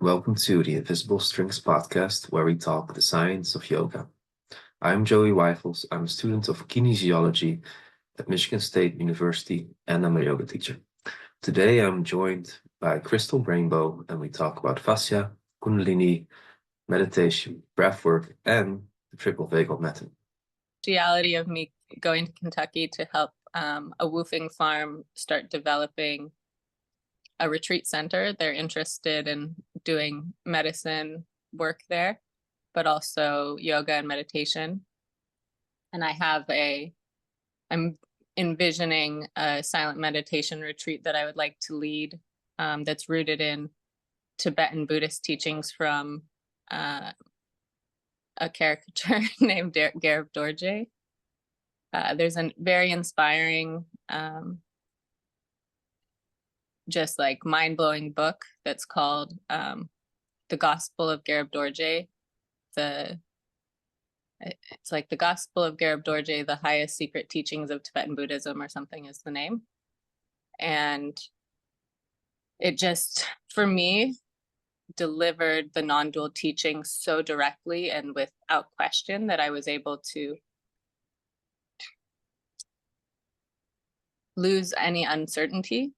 Welcome to the Invisible Strings podcast, where we talk the science of yoga. I'm Joey Weifels. I'm a student of kinesiology at Michigan State University, and I'm a yoga teacher. Today, I'm joined by Crystal Rainbow, and we talk about fascia, Kundalini, meditation, breathwork, and the triple vagal method. Reality of me going to Kentucky to help a woofing farm start developing a retreat center. They're interested in doing medicine work there, but also yoga and meditation. And I'm envisioning a silent meditation retreat that I would like to lead that's rooted in Tibetan Buddhist teachings from a caricature named Garib Dorje. There's a very inspiring, just like mind-blowing book that's called The Gospel of Garib Dorje. It's like The Gospel of Garib Dorje, the highest secret teachings of Tibetan Buddhism or something is the name. And it just, for me, delivered the non-dual teaching so directly and without question that I was able to lose any uncertainty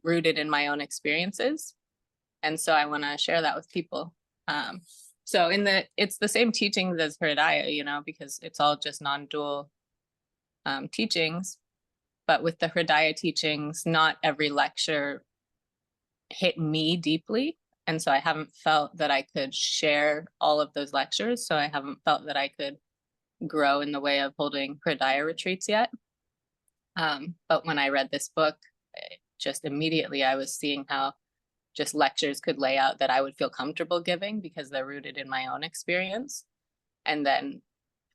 rooted in my own experiences. And so I want to share that with people. So it's the same teachings as Hridaya, because it's all just non-dual teachings. But with the Hridaya teachings, not every lecture hit me deeply. And so I haven't felt that I could share all of those lectures. So I haven't felt that I could grow in the way of holding Hridaya retreats yet. But when I read this book, just immediately I was seeing how just lectures could lay out that I would feel comfortable giving because they're rooted in my own experience. And then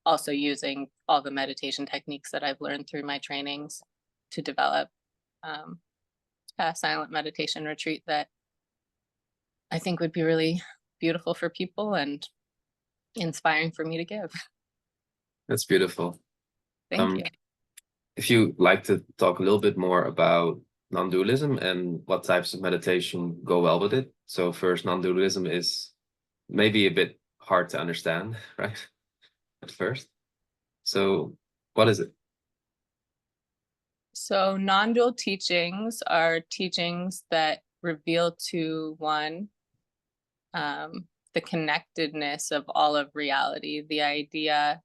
also using all the meditation techniques that I've learned through my trainings to develop a silent meditation retreat that I think would be really beautiful for people and inspiring for me to give. That's beautiful. Thank you. If you like to talk a little bit more about non-dualism and what types of meditation go well with it. So first, non-dualism is maybe a bit hard to understand, right? At first. So what is it? So non-dual teachings are teachings that reveal to one the connectedness of all of reality, the idea,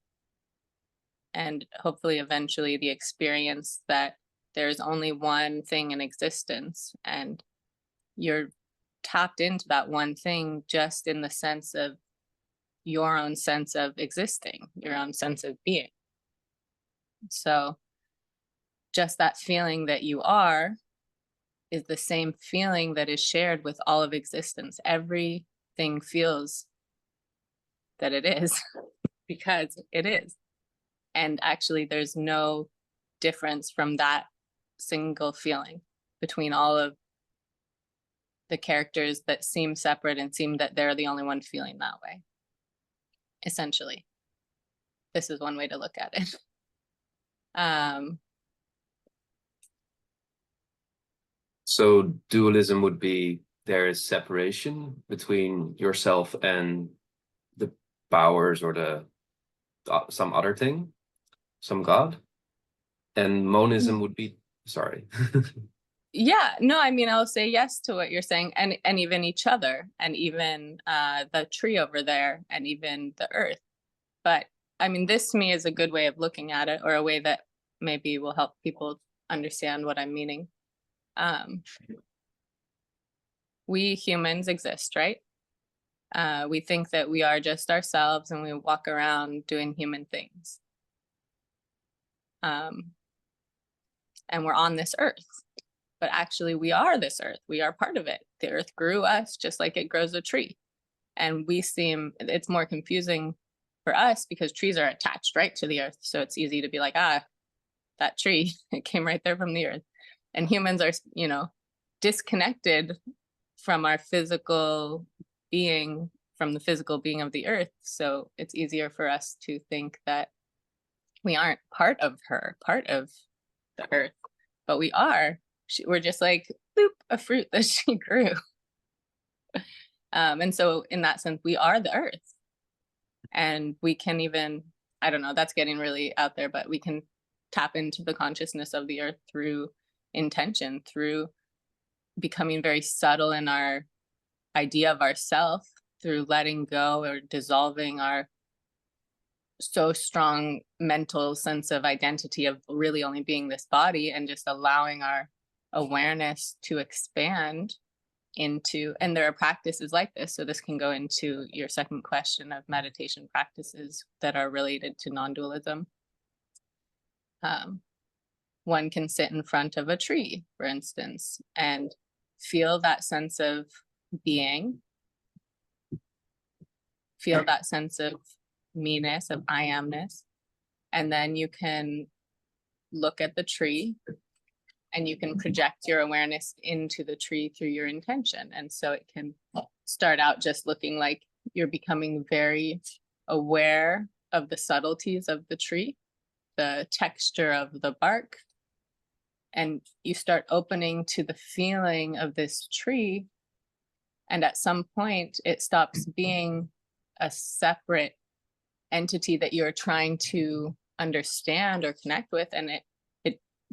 and hopefully eventually the experience that there's only one thing in existence, and you're tapped into that one thing just in the sense of your own sense of existing, your own sense of being. So just that feeling that you are is the same feeling that is shared with all of existence. Everything feels that it is because it is. And actually, there's no difference from that single feeling between all of the characters that seem separate and seem that they're the only one feeling that way. Essentially, this is one way to look at it. So dualism would be there is separation between yourself and the powers or the some other thing, some god, and monism would be sorry. Yeah, no, I mean, I'll say yes to what you're saying, and even each other, and even the tree over there, and even the earth. But I mean, this to me is a good way of looking at it, or a way that maybe will help people understand what I'm meaning. We humans exist, right? We think that we are just ourselves and we walk around doing human things. And we're on this earth, but actually we are this earth. We are part of it. The earth grew us just like it grows a tree. And it's more confusing for us because trees are attached right to the earth. So it's easy to be like, that tree, it came right there from the earth. And humans are, disconnected from our physical being, from the physical being of the earth. So it's easier for us to think that we aren't part of the earth, but we are. We're just like, boop, a fruit that she grew. And so in that sense, we are the earth. And we can even, I don't know, that's getting really out there, but we can tap into the consciousness of the earth through intention, through becoming very subtle in our idea of ourself, through letting go or dissolving our so strong mental sense of identity of really only being this body, and just allowing our awareness to expand into, and there are practices like this, so this can go into your second question of meditation practices that are related to non-dualism. One can sit in front of a tree, for instance, and feel that sense of being, feel that sense of me-ness, of I amness, and then you can look at the tree and you can project your awareness into the tree through your intention. And so it can start out just looking like you're becoming very aware of the subtleties of the tree, the texture of the bark, and you start opening to the feeling of this tree. And at some point, it stops being a separate entity that you're trying to understand or connect with, and it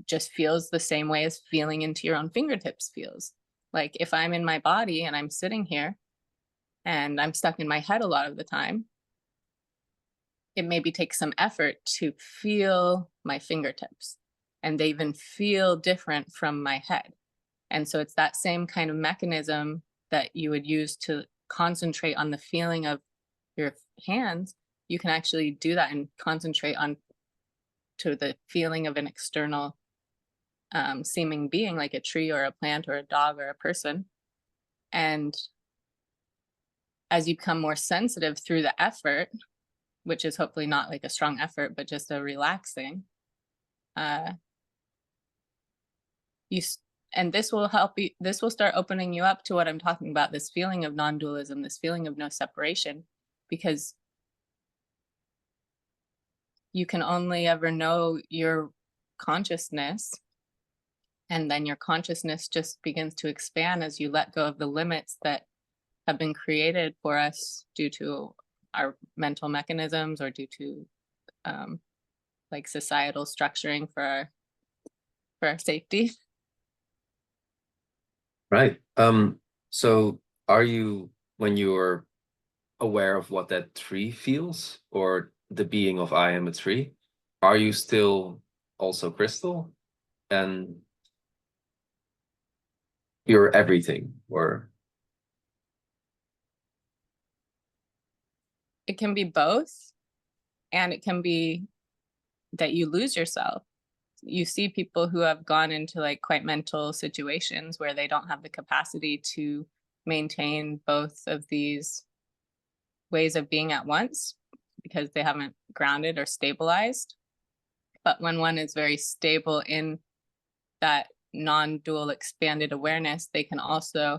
just feels the same way as feeling into your own fingertips feels. Like if I'm in my body and I'm sitting here and I'm stuck in my head a lot of the time, it maybe takes some effort to feel my fingertips, and they even feel different from my head. And so it's that same kind of mechanism that you would use to concentrate on the feeling of your hands. You can actually do that and concentrate on to the feeling of an external seeming being, like a tree or a plant or a dog or a person. And as you become more sensitive through the effort, which is hopefully not like a strong effort, but just a relaxing, and this will help you, this will start opening you up to what I'm talking about, this feeling of non-dualism, this feeling of no separation, because you can only ever know your consciousness, and then your consciousness just begins to expand as you let go of the limits that have been created for us due to our mental mechanisms, or due to like societal structuring for our safety. Right. So are you, when you're aware of what that tree feels, or the being of I am a tree, are you still also crystal and you're everything? Or It can be both, and it can be that you lose yourself. You see people who have gone into like quite mental situations where they don't have the capacity to maintain both of these ways of being at once because they haven't grounded or stabilized. But when one is very stable in that non-dual expanded awareness, they can also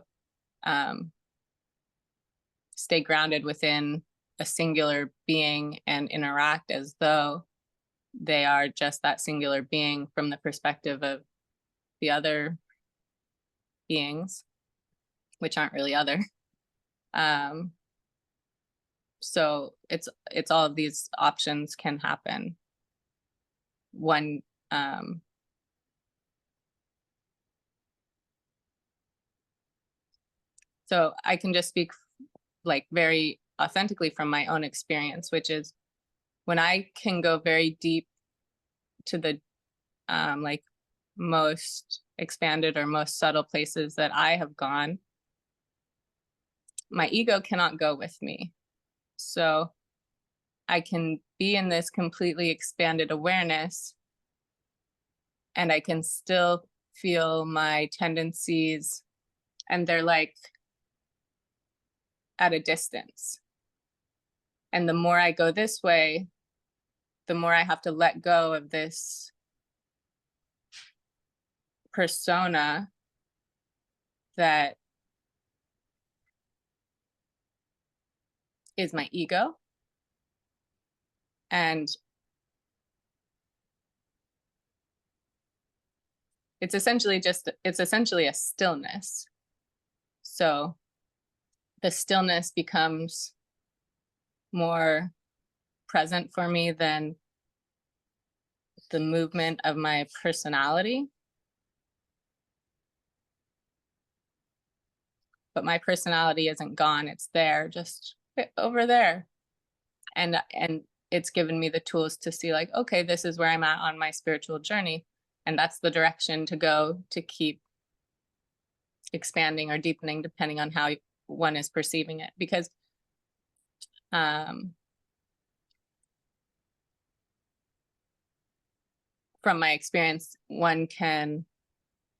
stay grounded within a singular being and interact as though they are just that singular being from the perspective of the other beings, which aren't really other. So it's all of these options can happen. One so I can just speak like very authentically from my own experience, which is when I can go very deep to the like most expanded or most subtle places that I have gone, my ego cannot go with me. So I can be in this completely expanded awareness, and I can still feel my tendencies, and they're like at a distance. And the more I go this way, the more I have to let go of this persona that is my ego. And it's essentially a stillness. So the stillness becomes more present for me than the movement of my personality. But my personality isn't gone, it's there, just over there. And it's given me the tools to see, like, okay, this is where I'm at on my spiritual journey. And that's the direction to go to keep expanding or deepening, depending on how one is perceiving it. Because from my experience, one can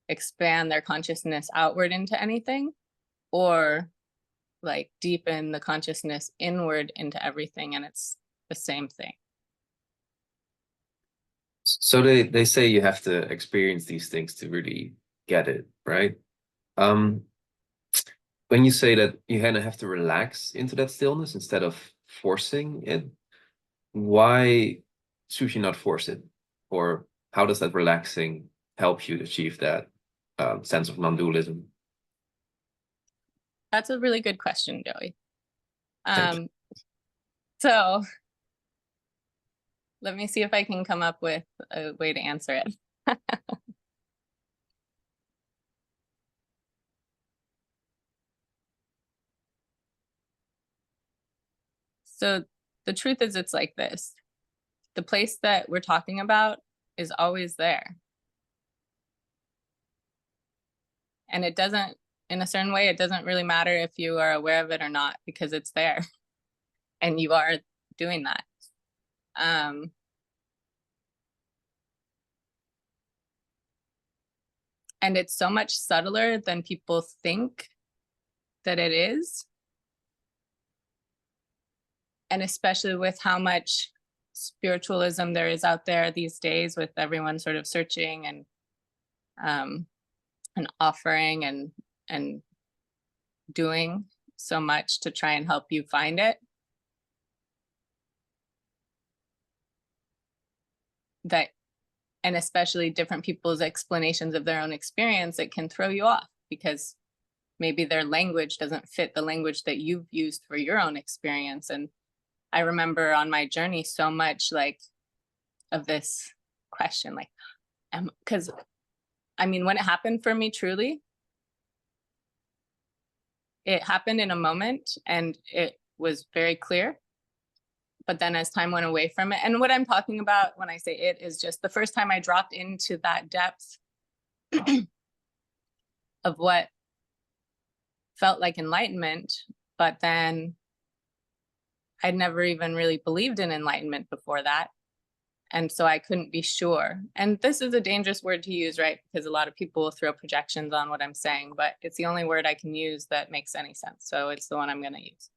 expand their consciousness outward into anything, or like deepen the consciousness inward into everything, and it's the same thing. So they say you have to experience these things to really get it, right? When you say that you kind of have to relax into that stillness instead of forcing it, why should you not force it? Or how does that relaxing help you achieve that sense of non-dualism? That's a really good question, Joey. Thank you. So let me see if I can come up with a way to answer it. So the truth is, it's like this. The place that we're talking about is always there. And it doesn't, in a certain way, it doesn't really matter if you are aware of it or not, because it's there. And you are doing that. And it's so much subtler than people think that it is. And especially with how much spiritualism there is out there these days, with everyone sort of searching and offering and doing so much to try and help you find it, that, and especially different people's explanations of their own experience, it can throw you off, because maybe their language doesn't fit the language that you've used for your own experience. And I remember on my journey so much like of this question, like, because I mean, when it happened for me, truly, it happened in a moment and it was very clear. But then as time went away from it, and what I'm talking about when I say it is just the first time I dropped into that depth of what felt like enlightenment, but then I'd never even really believed in enlightenment before that. And so I couldn't be sure. And this is a dangerous word to use, right? Because a lot of people will throw projections on what I'm saying, but it's the only word I can use that makes any sense. So it's the one I'm going to use.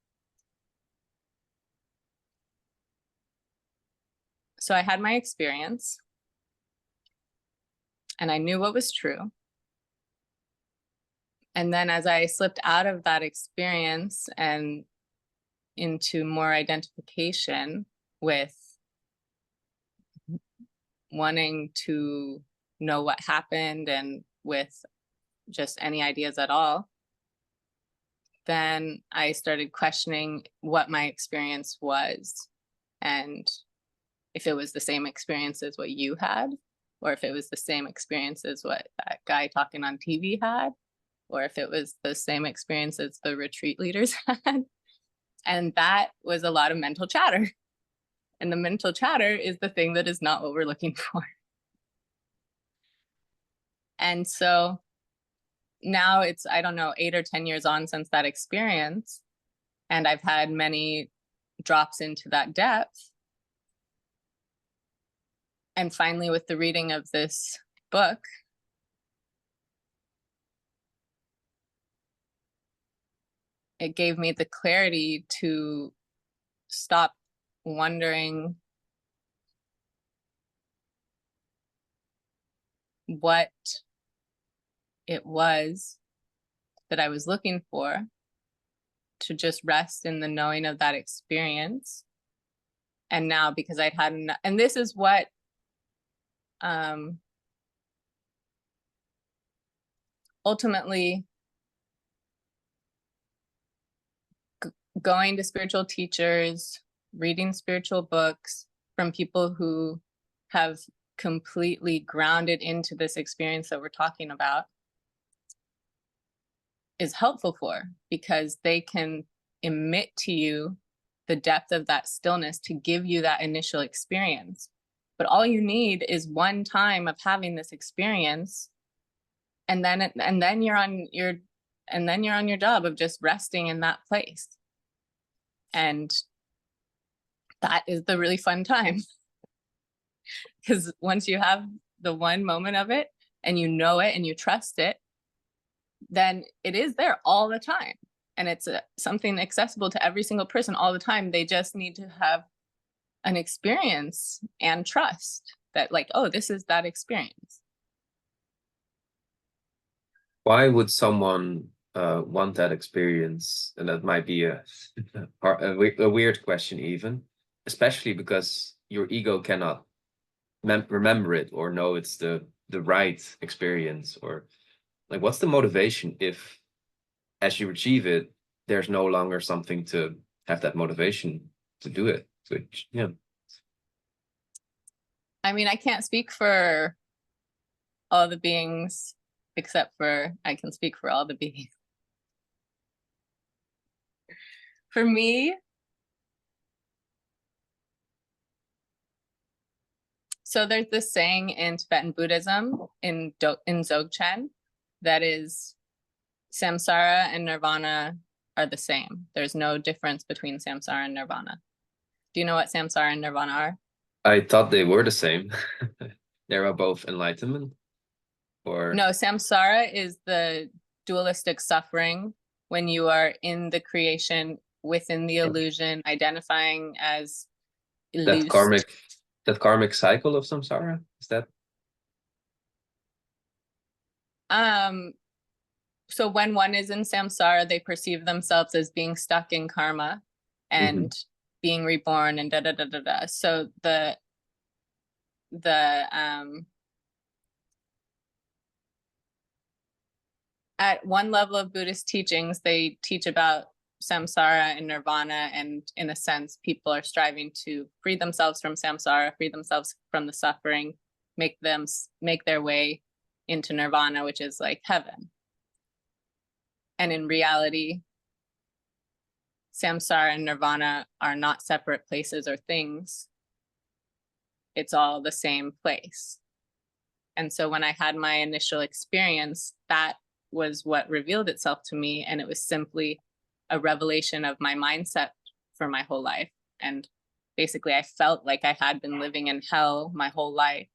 So I had my experience and I knew what was true. And then as I slipped out of that experience and into more identification with wanting to know what happened and with just any ideas at all, then I started questioning what my experience was, and if it was the same experience as what you had, or if it was the same experience as what that guy talking on TV had, or if it was the same experience as the retreat leaders had. And that was a lot of mental chatter. And the mental chatter is the thing that is not what we're looking for. And so now it's, I don't know, 8 or 10 years on since that experience, and I've had many drops into that depth. And finally, with the reading of this book, it gave me the clarity to stop wondering what it was that I was looking for, to just rest in the knowing of that experience. And now, because I'd had enough, and this is what ultimately going to spiritual teachers, reading spiritual books from people who have completely grounded into this experience that we're talking about is helpful for, because they can emit to you the depth of that stillness to give you that initial experience. But all you need is one time of having this experience, and then you're on your job of just resting in that place. And that is the really fun time. Because once you have the one moment of it and you know it and you trust it, then it is there all the time. And it's something accessible to every single person all the time. They just need to have an experience and trust that, like, oh, this is that experience. Why would someone want that experience? And that might be a weird question, even, especially because your ego cannot remember it or know it's the right experience. Or like, what's the motivation if, as you achieve it, there's no longer something to have that motivation to do it? Which, yeah. I mean, I can't speak for all the beings, except for I can speak for all the beings. For me, so there's this saying in Tibetan Buddhism, in Dzogchen, that is, samsara and nirvana are the same. There's no difference between samsara and nirvana. Do you know what samsara and nirvana are? I thought they were the same. They are both enlightenment, or no, samsara is the dualistic suffering when you are in the creation within the illusion, identifying as illused. That karmic cycle of samsara, is that? So when one is in samsara, they perceive themselves as being stuck in karma and being reborn and da da da da da. So the at one level of Buddhist teachings, they teach about samsara and nirvana, and in a sense, people are striving to free themselves from samsara, free themselves from the suffering, make their way into nirvana, which is like heaven. And in reality, samsara and nirvana are not separate places or things. It's all the same place. And so when I had my initial experience, that was what revealed itself to me. And it was simply a revelation of my mindset for my whole life. And basically, I felt like I had been living in hell my whole life.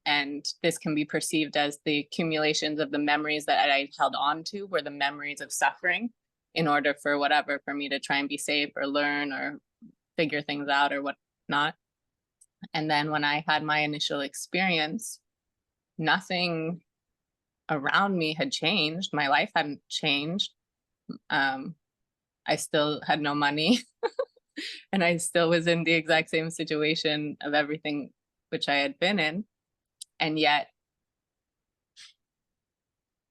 And this can be perceived as the accumulations of the memories that I held on to were the memories of suffering, in order for me to try and be safe or learn or figure things out or whatnot. And then when I had my initial experience, nothing around me had changed. My life hadn't changed. I still had no money and I still was in the exact same situation of everything which I had been in. And yet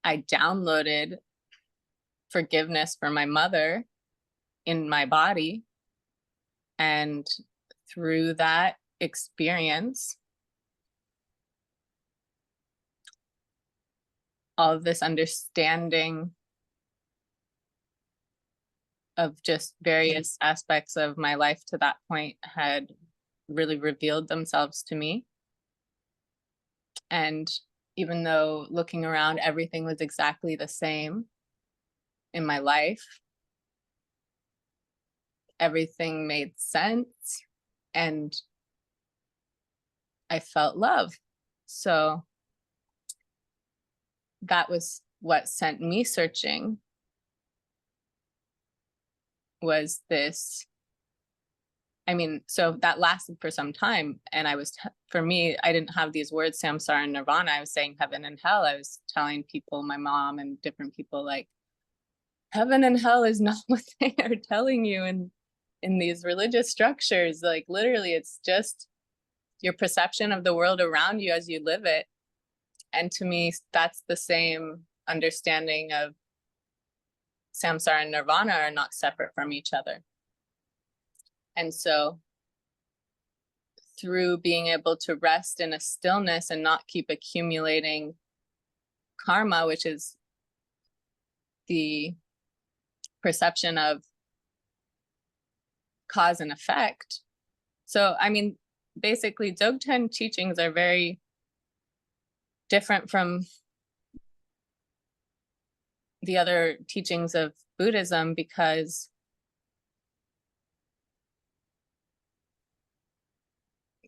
I downloaded forgiveness for my mother in my body. And through that experience, all of this understanding of just various aspects of my life to that point had really revealed themselves to me. And even though looking around, everything was exactly the same in my life, everything made sense and I felt love. So that was what sent me searching, was this. I mean, so that lasted for some time. And for me, I didn't have these words, samsara and nirvana. I was saying heaven and hell. I was telling people, my mom and different people, like, heaven and hell is not what they are telling you in these religious structures. Like, literally, it's just your perception of the world around you as you live it. And to me, that's the same understanding of samsara and nirvana are not separate from each other. And so through being able to rest in a stillness and not keep accumulating karma, which is the perception of cause and effect. So, I mean, basically, Dzogchen teachings are very different from the other teachings of Buddhism because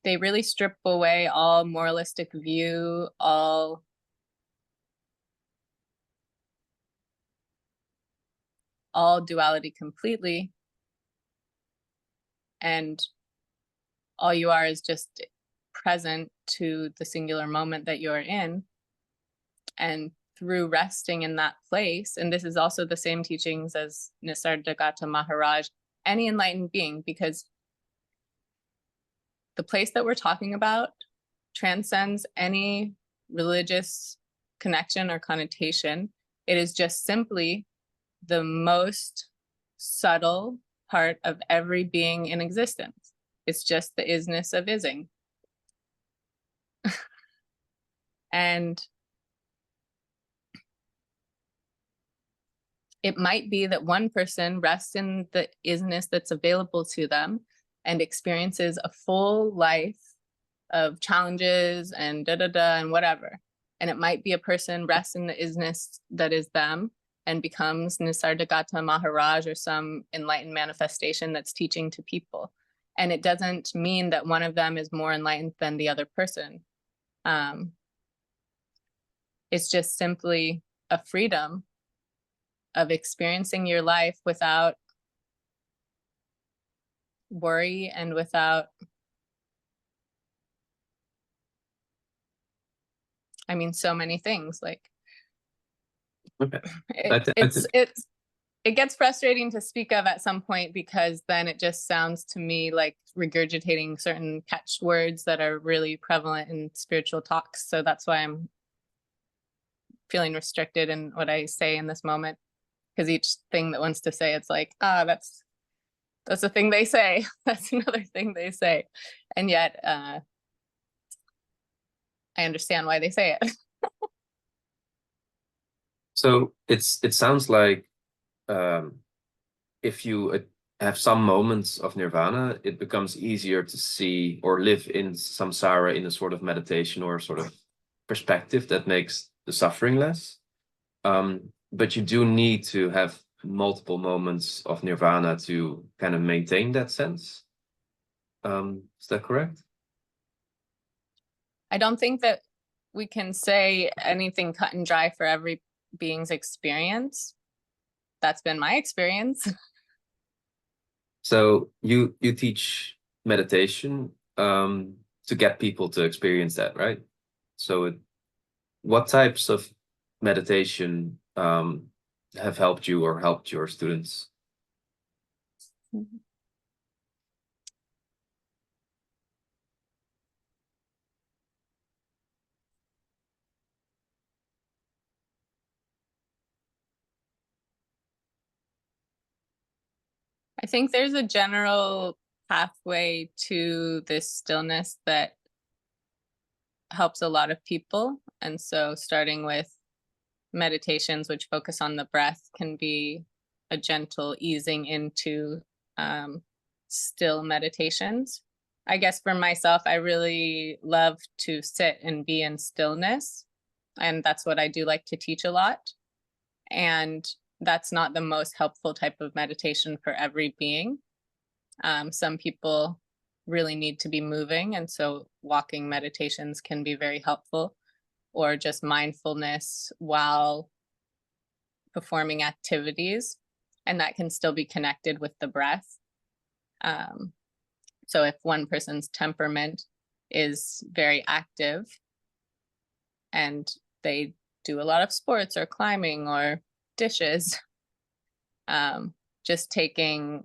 they really strip away all moralistic view, all duality completely. And all you are is just present to the singular moment that you're in. And through resting in that place, and this is also the same teachings as Nisargadatta Maharaj, any enlightened being, because the place that we're talking about transcends any religious connection or connotation. It is just simply the most subtle part of every being in existence. It's just the isness of ising. And it might be that one person rests in the isness that's available to them and experiences a full life of challenges and and whatever. And it might be a person rests in the isness that is them and becomes Nisargadatta Maharaj or some enlightened manifestation that's teaching to people. And it doesn't mean that one of them is more enlightened than the other person. It's just simply a freedom of experiencing your life without worry and without, I mean, so many things. Like, Okay. it gets frustrating to speak of at some point because then it just sounds to me like regurgitating certain catchwords that are really prevalent in spiritual talks. So that's why I'm feeling restricted in what I say in this moment, because each thing that wants to say, it's like, that's a thing they say. That's another thing they say. And yet I understand why they say it. So it sounds like if you have some moments of nirvana, it becomes easier to see or live in samsara in a sort of meditation or sort of perspective that makes the suffering less. But you do need to have multiple moments of nirvana to kind of maintain that sense. Is that correct? I don't think that we can say anything cut and dry for every being's experience. That's been my experience. So you teach meditation to get people to experience that, right? So what types of meditation have helped you or helped your students? I think there's a general pathway to this stillness that helps a lot of people. And so starting with meditations which focus on the breath can be a gentle easing into still meditations. I guess for myself, I really love to sit and be in stillness. And that's what I do like to teach a lot. And that's not the most helpful type of meditation for every being. Some people really need to be moving. And so walking meditations can be very helpful, or just mindfulness while performing activities. And that can still be connected with the breath. So if one person's temperament is very active and they do a lot of sports or climbing or dishes, just taking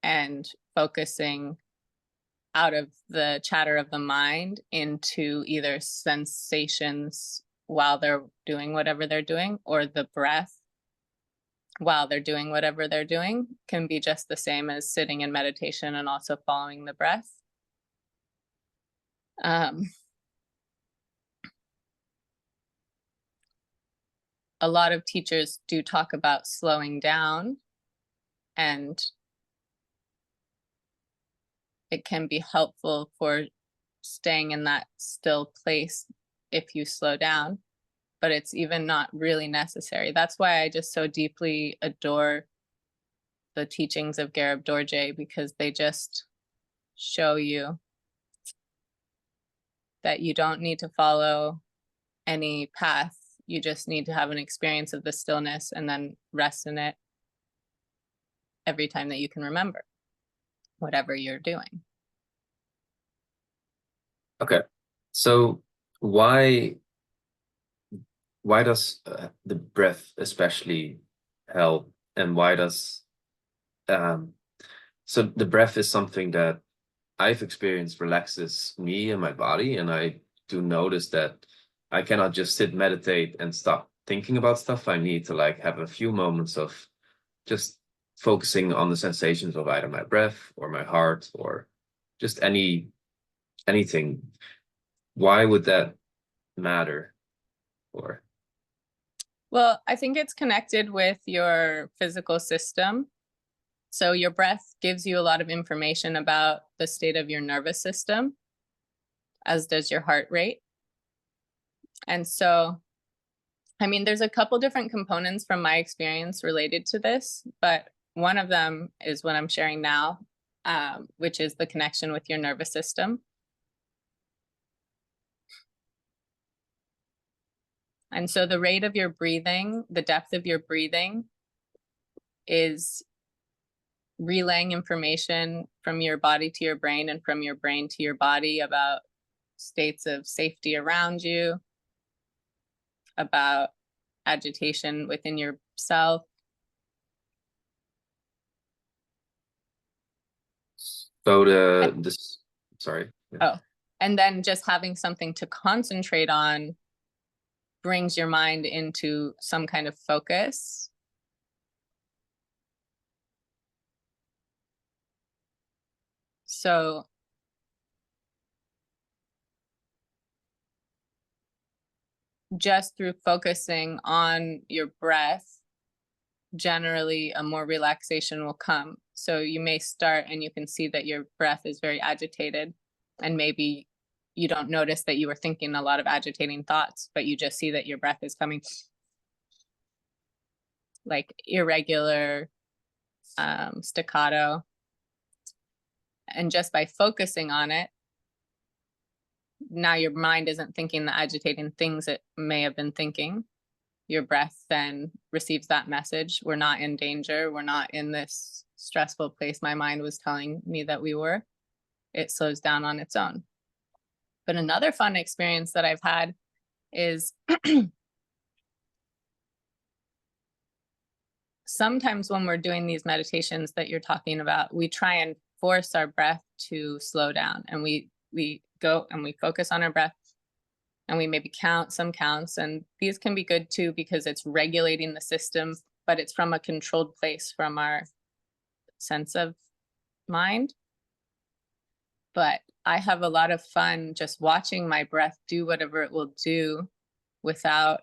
and focusing out of the chatter of the mind into either sensations while they're doing whatever they're doing or the breath while they're doing whatever they're doing can be just the same as sitting in meditation and also following the breath. A lot of teachers do talk about slowing down, and it can be helpful for staying in that still place if you slow down, but it's even not really necessary. That's why I just so deeply adore the teachings of Garib Dorje, because they just show you that you don't need to follow any path. You just need to have an experience of the stillness and then rest in it every time that you can remember, whatever you're doing. Okay, so why does the breath especially help, and why does so the breath is something that I've experienced relaxes me and my body, and I do notice that I cannot just sit, meditate, and stop thinking about stuff. I need to like have a few moments of just focusing on the sensations of either my breath or my heart or just anything. Why would that matter? Or Well, I think it's connected with your physical system. So your breath gives you a lot of information about the state of your nervous system, as does your heart rate. And so, I mean, there's a couple different components from my experience related to this, but one of them is what I'm sharing now, which is the connection with your nervous system. And so the rate of your breathing, the depth of your breathing, is relaying information from your body to your brain and from your brain to your body about states of safety around you, about agitation within yourself. so sorry. Oh, and then just having something to concentrate on brings your mind into some kind of focus. So just through focusing on your breath, generally a more relaxation will come. So you may start and you can see that your breath is very agitated, and maybe you don't notice that you were thinking a lot of agitating thoughts, but you just see that your breath is coming like irregular, staccato. And just by focusing on it, now your mind isn't thinking the agitating things it may have been thinking. Your breath then receives that message. We're not in danger. We're not in this stressful place my mind was telling me that we were. It slows down on its own. But another fun experience that I've had is sometimes when we're doing these meditations that you're talking about, we try and force our breath to slow down, and we go and we focus on our breath, and we maybe count some counts, and these can be good too because it's regulating the system, but it's from a controlled place, from our sense of mind. But I have a lot of fun just watching my breath do whatever it will do without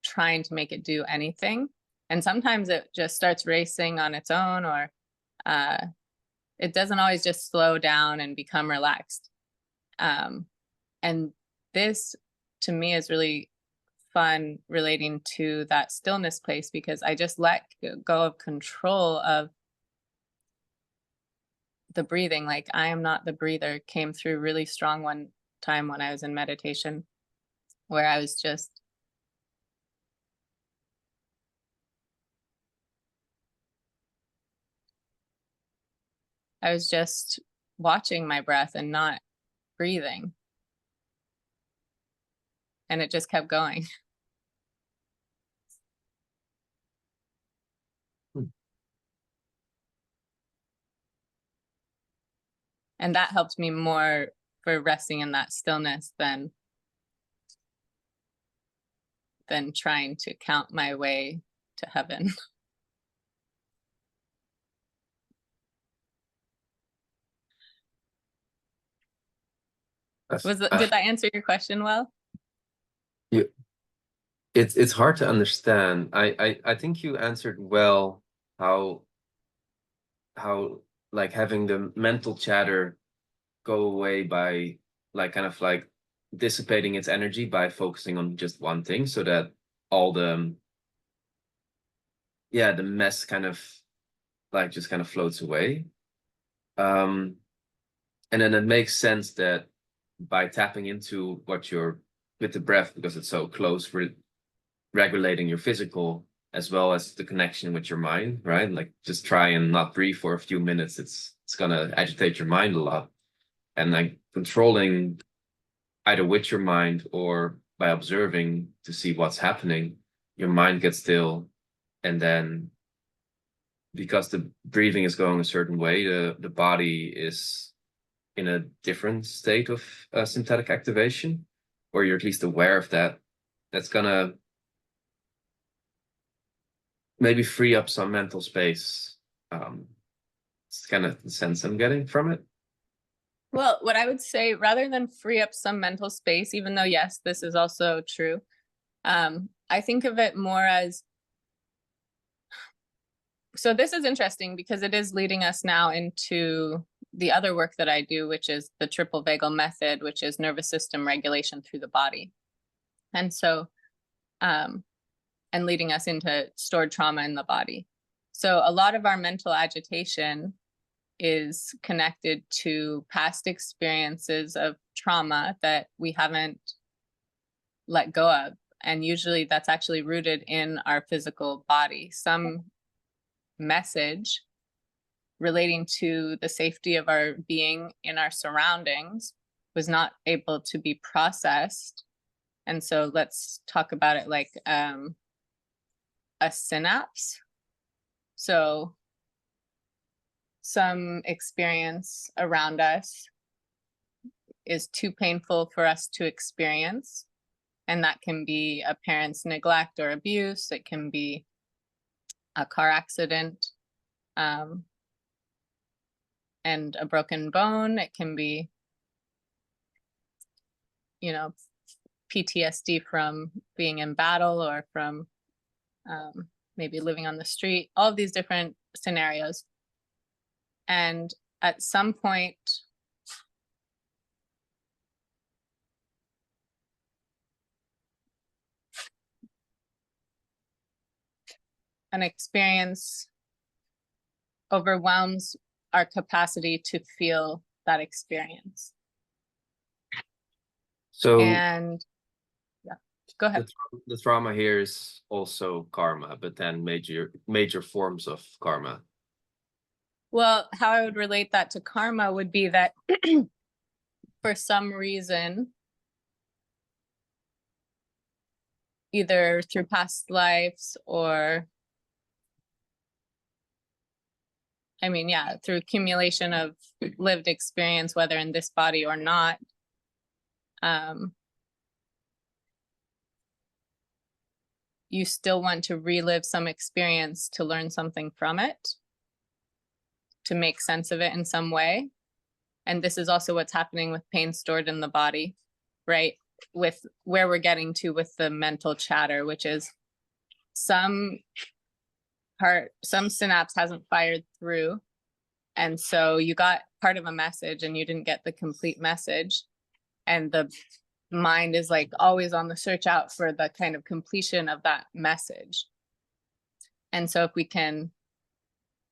trying to make it do anything. And sometimes it just starts racing on its own, or it doesn't always just slow down and become relaxed. And this, to me, is really fun relating to that stillness place, because I just let go of control of the breathing. Like, I am not the breather came through really strong one time when I was in meditation, where I was just watching my breath and not breathing. And it just kept going. And that helped me more for resting in that stillness than trying to count my way to heaven. Did that answer your question well? Yeah, it's hard to understand. I think you answered well how like having the mental chatter go away by like kind of like dissipating its energy by focusing on just one thing, so that all the the mess kind of like just kind of floats away. And then it makes sense that by tapping into what you're with the breath, because it's so close, regulating your physical as well as the connection with your mind, right? Like just try and not breathe for a few minutes. It's gonna agitate your mind a lot. And like controlling either with your mind or by observing to see what's happening, your mind gets still. And then because the breathing is going a certain way, the body is in a different state of sympathetic activation, or you're at least aware of that. That's gonna maybe free up some mental space. It's kind of the sense I'm getting from it. Well, what I would say, rather than free up some mental space, even though, yes, this is also true, I think of it more as, so this is interesting because it is leading us now into the other work that I do, which is the triple vagal method, which is nervous system regulation through the body. And so, and leading us into stored trauma in the body. So a lot of our mental agitation is connected to past experiences of trauma that we haven't let go of. And usually that's actually rooted in our physical body. Some message relating to the safety of our being in our surroundings was not able to be processed. And so let's talk about it like a synapse. So some experience around us is too painful for us to experience. And that can be a parent's neglect or abuse. It can be a car accident and a broken bone. It can be, you know, PTSD from being in battle or from maybe living on the street, all of these different scenarios. And at some point, an experience overwhelms our capacity to feel that experience. So and yeah, go ahead. The trauma here is also karma, but then major forms of karma. Well, how I would relate that to karma would be that for some reason, either through past lives or, I mean, yeah, through accumulation of lived experience, whether in this body or not, you still want to relive some experience to learn something from it, to make sense of it in some way. And this is also what's happening with pain stored in the body, right? With where we're getting to with the mental chatter, which is some synapse hasn't fired through. And so you got part of a message and you didn't get the complete message. And the mind is like always on the search out for the kind of completion of that message. And so if we can,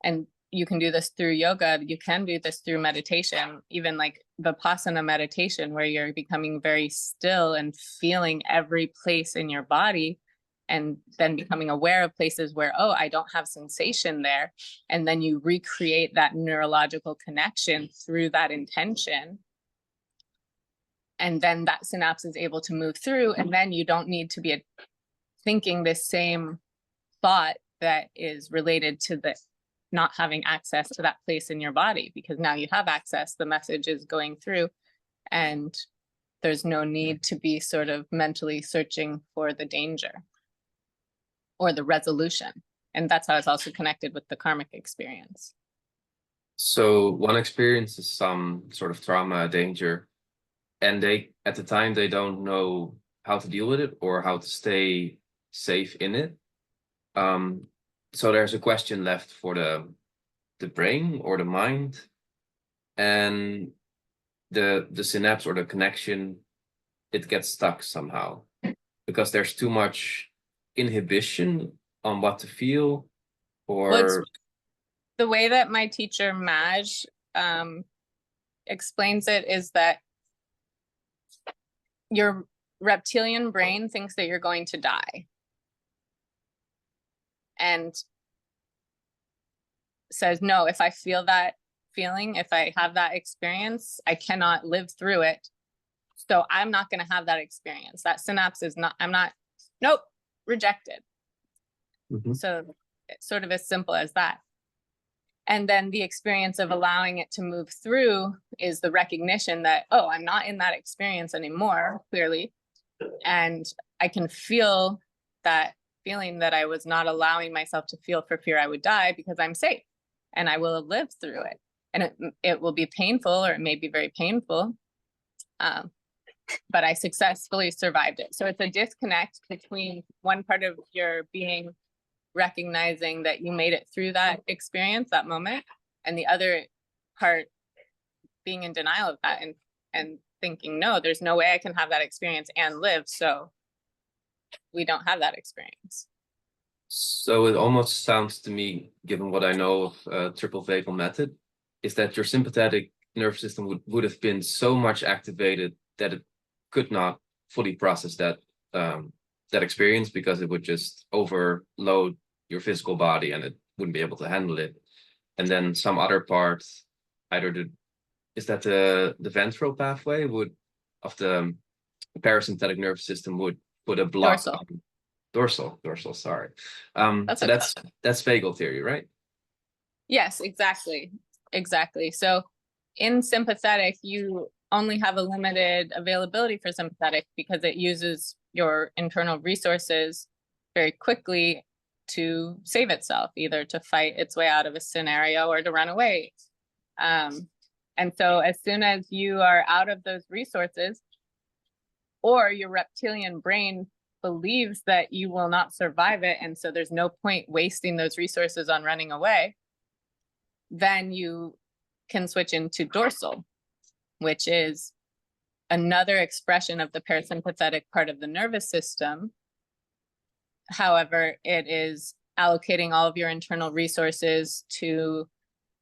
and you can do this through yoga, you can do this through meditation, even like Vipassana meditation, where you're becoming very still and feeling every place in your body, and then becoming aware of places where, oh, I don't have sensation there. And then you recreate that neurological connection through that intention. And then that synapse is able to move through, and then you don't need to be thinking this same thought that is related to the not having access to that place in your body, because now you have access, the message is going through, and there's no need to be sort of mentally searching for the danger or the resolution. And that's how it's also connected with the karmic experience. So one experiences some sort of trauma, danger, and they at the time they don't know how to deal with it or how to stay safe in it. So there's a question left for the brain or the mind, and the synapse or the connection, it gets stuck somehow because there's too much inhibition on what to feel. Or the way that my teacher Maj explains it is that your reptilian brain thinks that you're going to die and says, no, if I feel that feeling, if I have that experience, I cannot live through it. So I'm not going to have that experience. That synapse is not, nope, rejected. So it's sort of as simple as that. And then the experience of allowing it to move through is the recognition that, oh, I'm not in that experience anymore, clearly. And I can feel that feeling that I was not allowing myself to feel for fear I would die because I'm safe and I will live through it. And it will be painful, or it may be very painful, but I successfully survived it. So it's a disconnect between one part of your being recognizing that you made it through that experience, that moment, and the other part being in denial of that and thinking, no, there's no way I can have that experience and live. So we don't have that experience. So it almost sounds to me, given what I know of triple vagal method, is that your sympathetic nervous system would have been so much activated that it could not fully process that that experience, because it would just overload your physical body and it wouldn't be able to handle it. And then some other part, either the ventral pathway of the parasympathetic nervous system would put a block on dorsal, sorry. So that's vagal theory, right? Yes, exactly. So in sympathetic, you only have a limited availability for sympathetic because it uses your internal resources very quickly to save itself, either to fight its way out of a scenario or to run away. And so as soon as you are out of those resources, or your reptilian brain believes that you will not survive it, and so there's no point wasting those resources on running away, then you can switch into dorsal, which is another expression of the parasympathetic part of the nervous system. However, it is allocating all of your internal resources to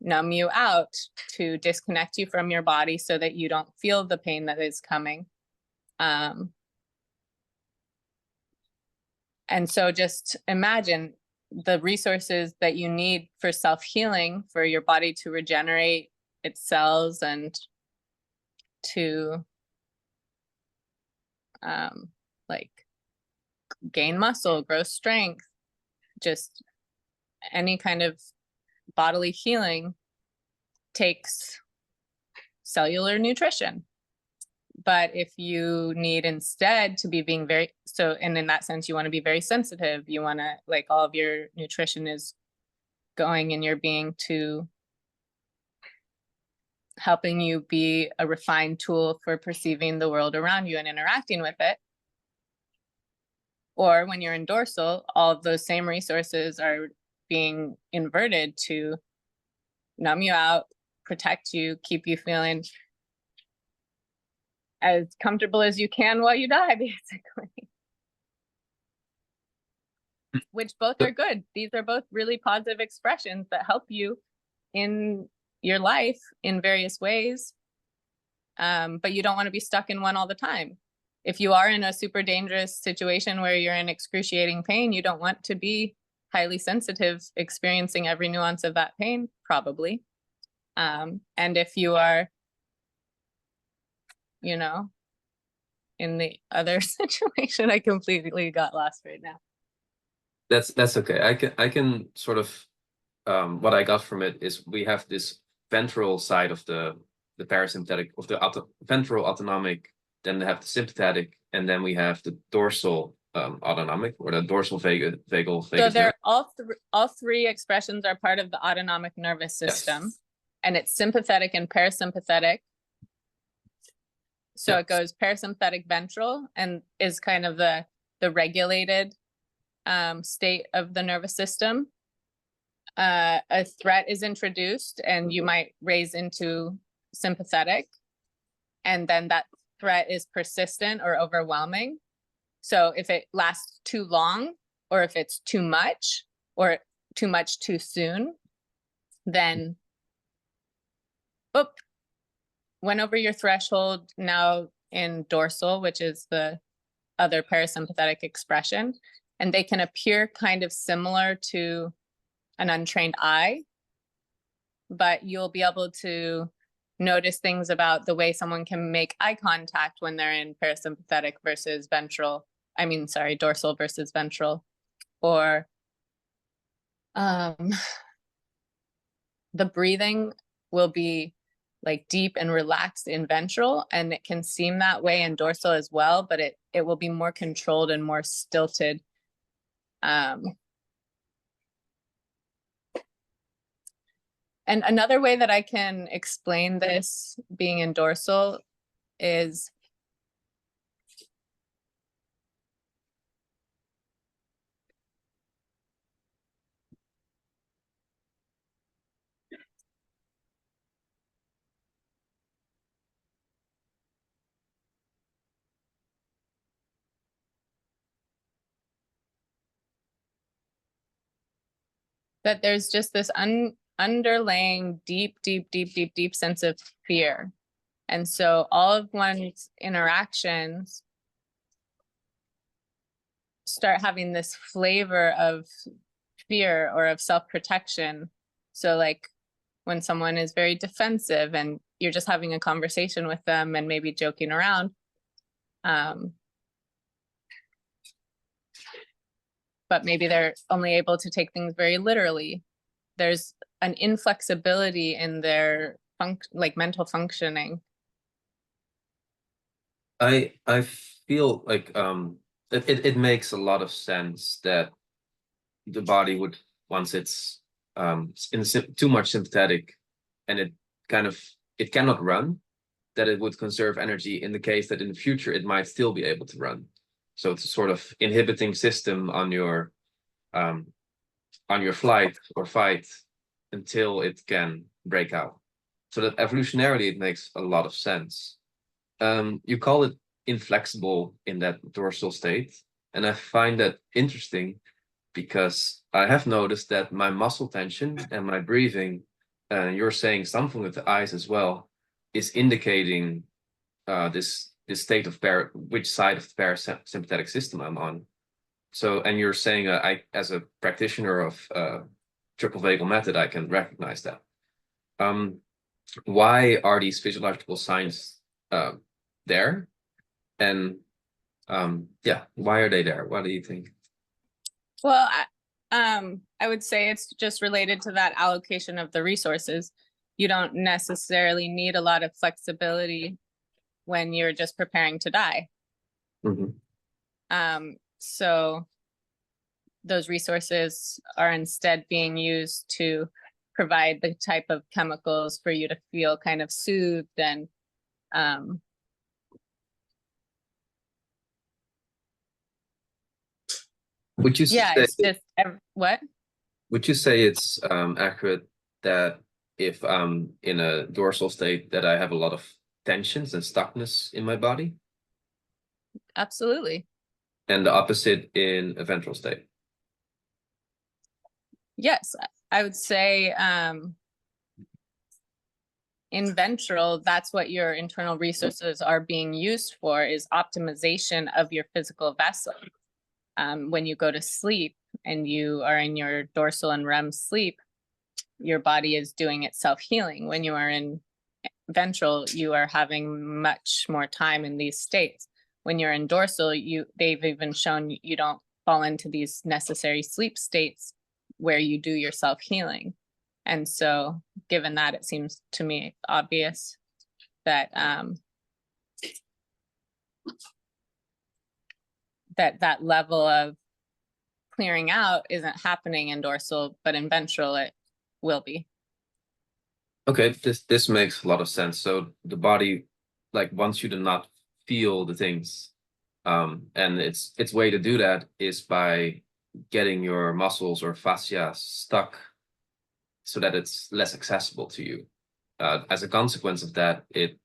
numb you out, to disconnect you from your body so that you don't feel the pain that is coming. And so just imagine the resources that you need for self-healing, for your body to regenerate its cells and to like gain muscle, grow strength, just any kind of bodily healing takes cellular nutrition. But if you need instead to be being very, so, and in that sense, you want to be very sensitive, you want to, like, all of your nutrition is going in your being to helping you be a refined tool for perceiving the world around you and interacting with it. Or when you're in dorsal, all of those same resources are being inverted to numb you out, protect you, keep you feeling as comfortable as you can while you die, basically. Which both are good. These are both really positive expressions that help you in your life in various ways. But you don't want to be stuck in one all the time. If you are in a super dangerous situation where you're in excruciating pain, you don't want to be highly sensitive, experiencing every nuance of that pain, probably. And if you are, you know, in the other situation, I completely got lost right now. That's okay. I can sort of what I got from it is we have this ventral side of the parasympathetic, of the ventral autonomic, then they have the sympathetic, and then we have the dorsal autonomic, or the dorsal vagal. So they're all three expressions are part of the autonomic nervous system. Yes. And it's sympathetic and parasympathetic. So Yeah. it goes parasympathetic ventral and is kind of the regulated state of the nervous system. A threat is introduced and you might raise into sympathetic, and then that threat is persistent or overwhelming. So if it lasts too long, or if it's too much, or too much too soon, then went over your threshold, now in dorsal, which is the other parasympathetic expression, and they can appear kind of similar to an untrained eye, but you'll be able to notice things about the way someone can make eye contact when they're in parasympathetic versus ventral. I mean, sorry, dorsal versus ventral, or the breathing will be like deep and relaxed in ventral, and it can seem that way in dorsal as well, but it will be more controlled and more stilted. And another way that I can explain this being in dorsal is that there's just this underlying deep sense of fear. And so all of one's interactions start having this flavor of fear or of self-protection. So like when someone is very defensive and you're just having a conversation with them and maybe joking around, but maybe they're only able to take things very literally. There's an inflexibility in their mental functioning. I feel like it makes a lot of sense that the body would, once it's in too much sympathetic and it cannot run, that it would conserve energy in the case that in the future it might still be able to run. So it's a sort of inhibiting system on your flight or fight until it can break out. So that evolutionarily it makes a lot of sense. You call it inflexible in that dorsal state, and I find that interesting because I have noticed that my muscle tension and my breathing, you're saying something with the eyes as well, is indicating this state of which side of the parasympathetic system I'm on. So, and you're saying I, as a practitioner of triple vagal method, I can recognize that. Why are these physiological signs there? And yeah, why are they there? What do you think? Well, I would say it's just related to that allocation of the resources. You don't necessarily need a lot of flexibility when you're just preparing to die. Mm-hmm. So those resources are instead being used to provide the type of chemicals for you to feel kind of soothed and would you yeah, say, it's just what? Would you say it's accurate that if I'm in a dorsal state that I have a lot of tensions and stuckness in my body? Absolutely. And the opposite in a ventral state? Yes, I would say in ventral, that's what your internal resources are being used for, is optimization of your physical vessel. When you go to sleep and you are in your dorsal and REM sleep, your body is doing its self-healing. When you are in ventral, you are having much more time in these states. When you're in dorsal, they've even shown you don't fall into these necessary sleep states where you do your self-healing. And so given that, it seems to me obvious that that level of clearing out isn't happening in dorsal, but in ventral it will be. Okay, this makes a lot of sense. So the body like wants you to not feel the things. And its way to do that is by getting your muscles or fascia stuck so that it's less accessible to you. As a consequence of that, it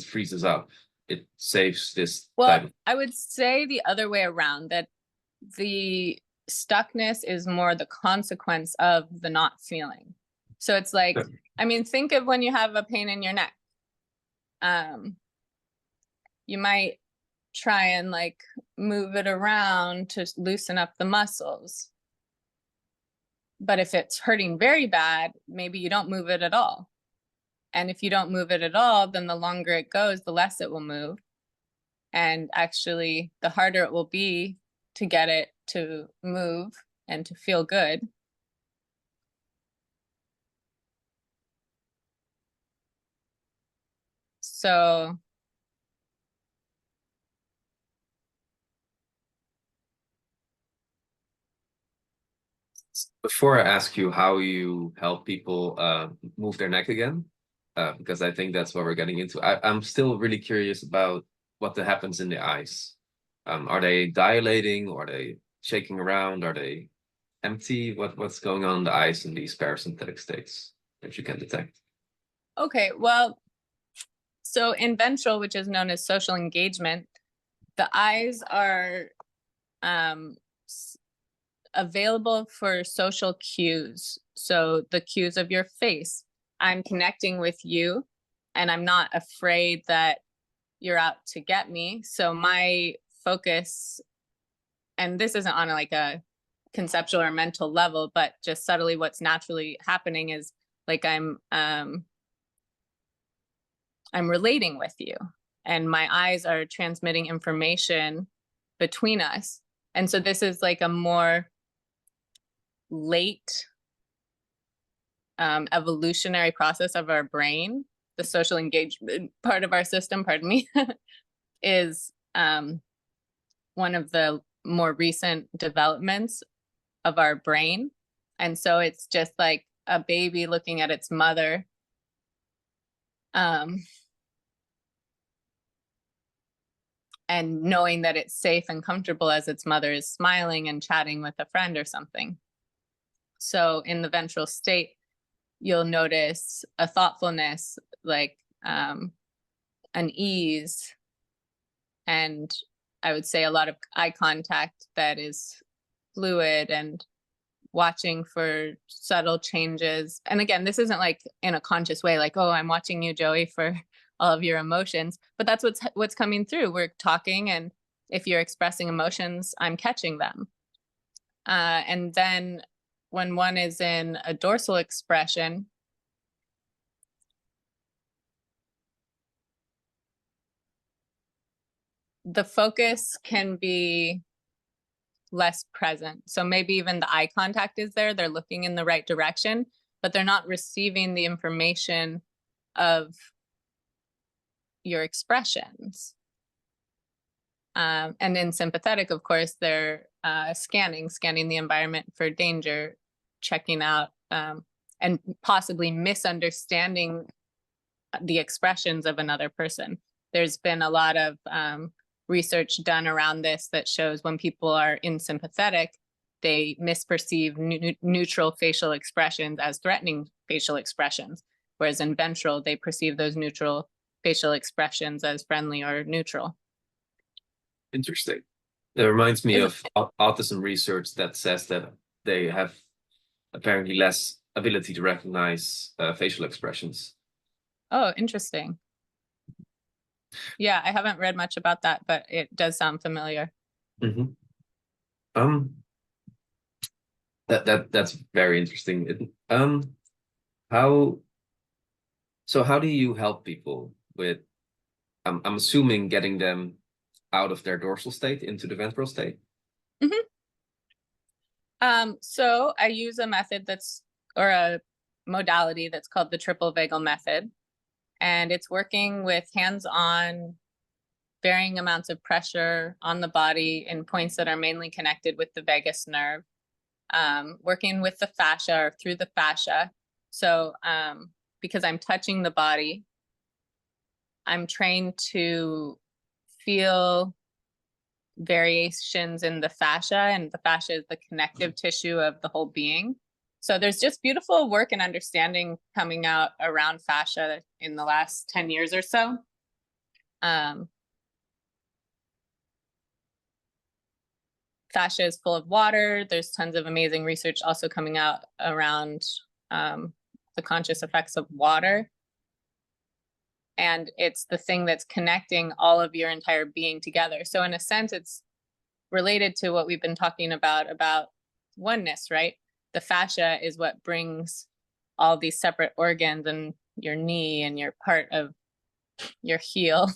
freezes up. It saves this Well, type of. I would say the other way around, that the stuckness is more the consequence of the not feeling. So it's like, I mean, think of when you have a pain in your neck. You might try and like move it around to loosen up the muscles. But if it's hurting very bad, maybe you don't move it at all. And if you don't move it at all, then the longer it goes, the less it will move. And actually, the harder it will be to get it to move and to feel good. So Before I ask you how you help people move their neck again, because I think that's what we're getting into, I'm still really curious about what happens in the eyes. Are they dilating? Or are they shaking around? Are they empty? What's going on in the eyes in these parasympathetic states that you can detect? okay, well, so in ventral, which is known as social engagement, the eyes are available for social cues. So the cues of your face. I'm connecting with you and I'm not afraid that you're out to get me. So my focus, and this isn't on like a conceptual or mental level, but just subtly what's naturally happening is like I'm relating with you and my eyes are transmitting information between us. And so this is like a more late evolutionary process of our brain. The social engagement part of our system, pardon me, is one of the more recent developments of our brain. And so it's just like a baby looking at its mother. And knowing that it's safe and comfortable as its mother is smiling and chatting with a friend or something. So in the ventral state, you'll notice a thoughtfulness, like an ease, and I would say a lot of eye contact that is fluid and watching for subtle changes. And again, this isn't like in a conscious way, like, oh, I'm watching you, Joey, for all of your emotions, but that's what's coming through. We're talking, and if you're expressing emotions, I'm catching them. And then when one is in a dorsal expression, the focus can be less present. So maybe even the eye contact is there, they're looking in the right direction, but they're not receiving the information of your expressions. And in sympathetic, of course, they're scanning the environment for danger, checking out, and possibly misunderstanding the expressions of another person. There's been a lot of research done around this that shows when people are in sympathetic, they misperceive neutral facial expressions as threatening facial expressions, whereas in ventral, they perceive those neutral facial expressions as friendly or neutral. Interesting. It reminds me of autism research that says that they have apparently less ability to recognize facial expressions. Oh, interesting. Yeah, I haven't read much about that, but it does sound familiar. Mm-hmm. That's very interesting. How do you help people with? I'm assuming getting them out of their dorsal state into the ventral state. Mm-hmm. So I use a method or a modality that's called the triple vagal method. And it's working with hands-on, varying amounts of pressure on the body in points that are mainly connected with the vagus nerve, working with the fascia or through the fascia. So because I'm touching the body, I'm trained to feel variations in the fascia, and the fascia is the connective tissue of the whole being. So there's just beautiful work and understanding coming out around fascia in the last 10 years or so. Fascia is full of water. There's tons of amazing research also coming out around the conscious effects of water. And it's the thing that's connecting all of your entire being together. So in a sense, it's related to what we've been talking about oneness, right? The fascia is what brings all these separate organs and your knee and your part of your heel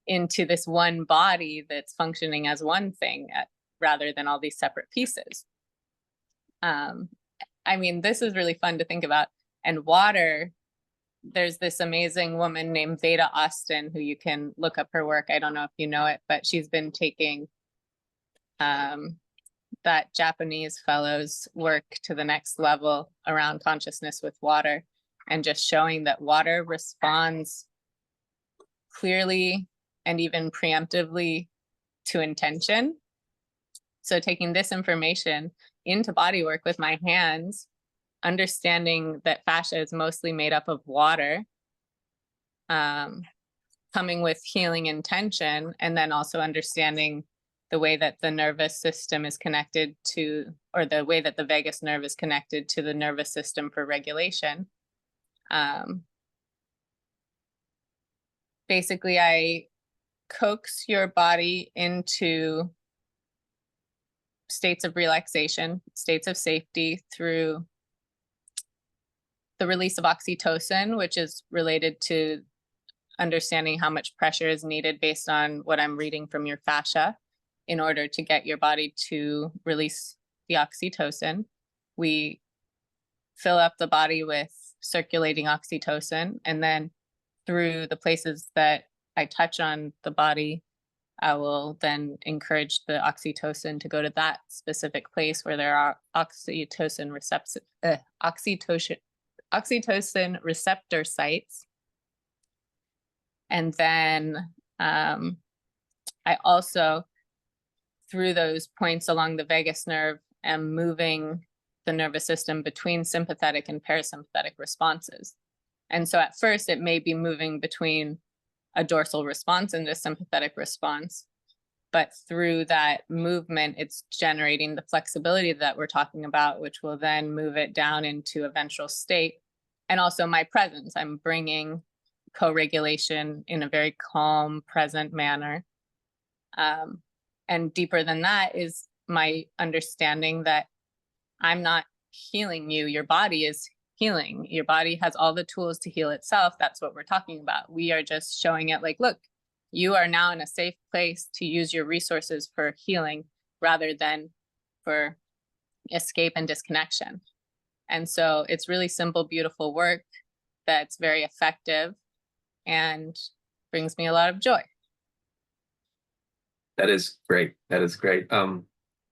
into this one body that's functioning as one thing rather than all these separate pieces. I mean, this is really fun to think about. And water, there's this amazing woman named Veda Austin, who you can look up her work. I don't know if you know it, but she's been taking that Japanese fellow's work to the next level around consciousness with water, and just showing that water responds clearly and even preemptively to intention. So taking this information into body work with my hands, understanding that fascia is mostly made up of water, coming with healing intention, and then also understanding the way that the nervous system is connected to, or the way that the vagus nerve is connected to the nervous system for regulation. Basically, I coax your body into states of relaxation, states of safety through the release of oxytocin, which is related to understanding how much pressure is needed based on what I'm reading from your fascia in order to get your body to release the oxytocin. We fill up the body with circulating oxytocin, and then through the places that I touch on the body, I will then encourage the oxytocin to go to that specific place where there are oxytocin receptor sites. And then I also, through those points along the vagus nerve, am moving the nervous system between sympathetic and parasympathetic responses. And so at first it may be moving between a dorsal response and a sympathetic response, but through that movement, it's generating the flexibility that we're talking about, which will then move it down into a ventral state. And also my presence, I'm bringing co-regulation in a very calm, present manner. And deeper than that is my understanding that I'm not healing you, your body is healing. Your body has all the tools to heal itself. That's what we're talking about. We are just showing it like, look, you are now in a safe place to use your resources for healing rather than for escape and disconnection. And so it's really simple, beautiful work that's very effective and brings me a lot of joy. That is great. That is great.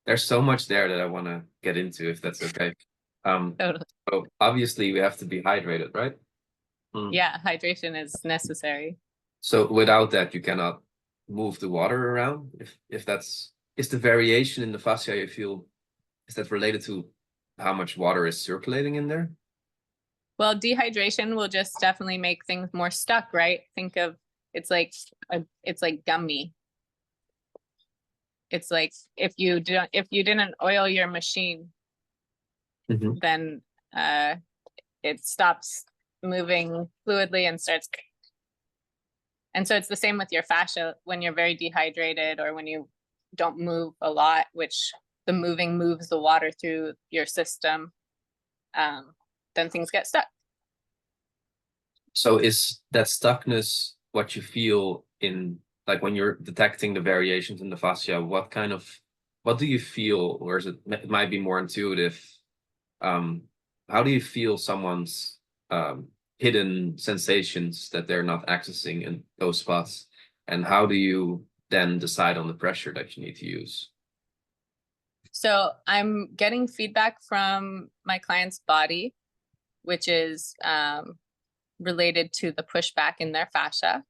There's so much there that I want to get into, if that's okay. Totally. So obviously we have to be hydrated, right? Yeah, hydration is necessary. So without that, you cannot move the water around. If that's, is the variation in the fascia you feel, is that related to how much water is circulating in there? Well, dehydration will just definitely make things more stuck, right? Think of it's like gummy. It's like if you didn't oil your machine, then it stops moving fluidly and starts. And so it's the same with your fascia when you're very dehydrated or when you don't move a lot, which the moving moves the water through your system, then things get stuck. So is that stuckness what you feel in, like when you're detecting the variations in the fascia, what do you feel, or is it might be more intuitive? How do you feel someone's hidden sensations that they're not accessing in those spots? And how do you then decide on the pressure that you need to use? So I'm getting feedback from my client's body, which is related to the pushback in their fascia.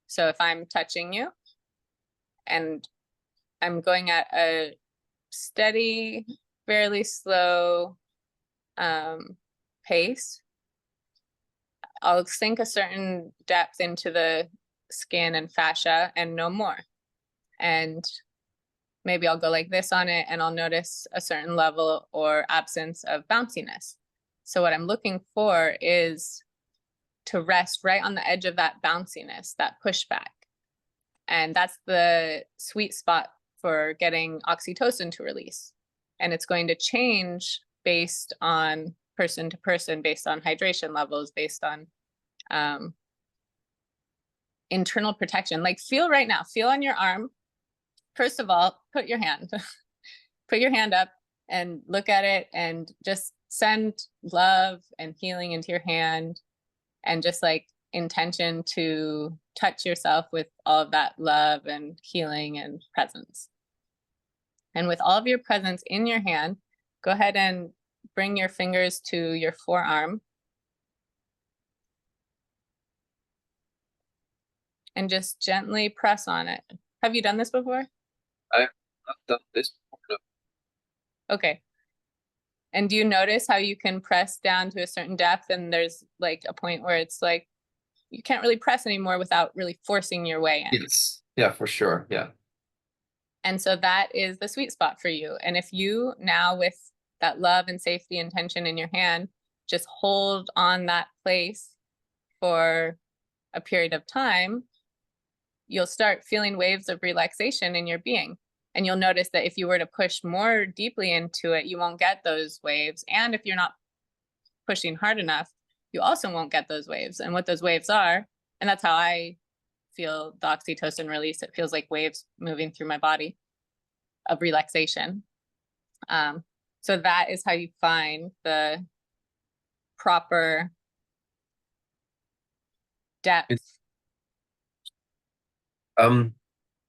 So if I'm touching you and I'm going at a steady, fairly slow pace, I'll sink a certain depth into the skin and fascia and no more. And maybe I'll go like this on it and I'll notice a certain level or absence of bounciness. So what I'm looking for is to rest right on the edge of that bounciness, that pushback. And that's the sweet spot for getting oxytocin to release. And it's going to change based on person to person, based on hydration levels, based on internal protection. Like feel right now, feel on your arm. First of all, put your hand up and look at it and just send love and healing into your hand and just like intention to touch yourself with all of that love and healing and presence. And with all of your presence in your hand, go ahead and bring your fingers to your forearm and just gently press on it. Have you done this before? I've not done this before. Okay. And do you notice how you can press down to a certain depth and there's like a point where it's like you can't really press anymore without really forcing your way in? Yes. Yeah, for sure. Yeah. And so that is the sweet spot for you. And if you now, with that love and safety and tension in your hand, just hold on that place for a period of time, you'll start feeling waves of relaxation in your being. And you'll notice that if you were to push more deeply into it, you won't get those waves. And if you're not pushing hard enough, you also won't get those waves. And what those waves are, and that's how I feel the oxytocin release. It feels like waves moving through my body of relaxation. So that is how you find the proper depth.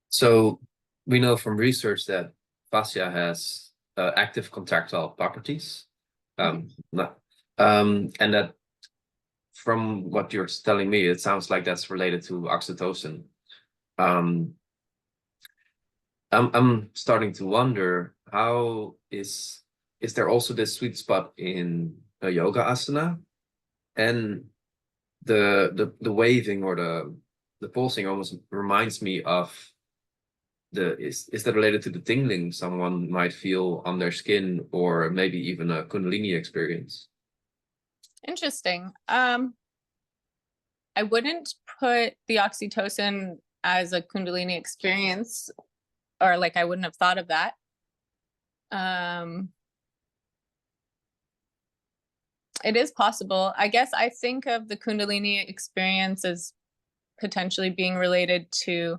So we know from research that fascia has active contractile properties. And that from what you're telling me, it sounds like that's related to oxytocin. I'm starting to wonder, how is there also this sweet spot in a yoga asana? And the waving or the pulsing almost reminds me of is that related to the tingling someone might feel on their skin, or maybe even a Kundalini experience? Interesting. I wouldn't put the oxytocin as a Kundalini experience, or like I wouldn't have thought of that. It is possible. I guess I think of the Kundalini experience as potentially being related to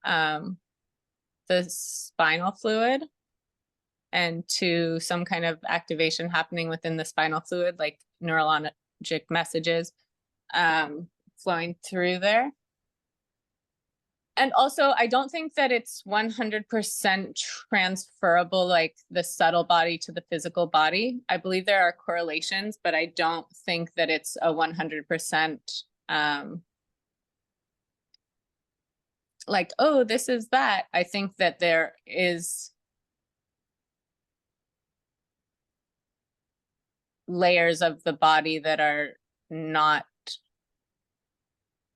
the spinal fluid and to some kind of activation happening within the spinal fluid, like neurologic messages flowing through there. And also, I don't think that it's 100% transferable, like the subtle body to the physical body. I believe there are correlations, but I don't think that it's a 100% like, oh, this is that. I think that there is layers of the body that are not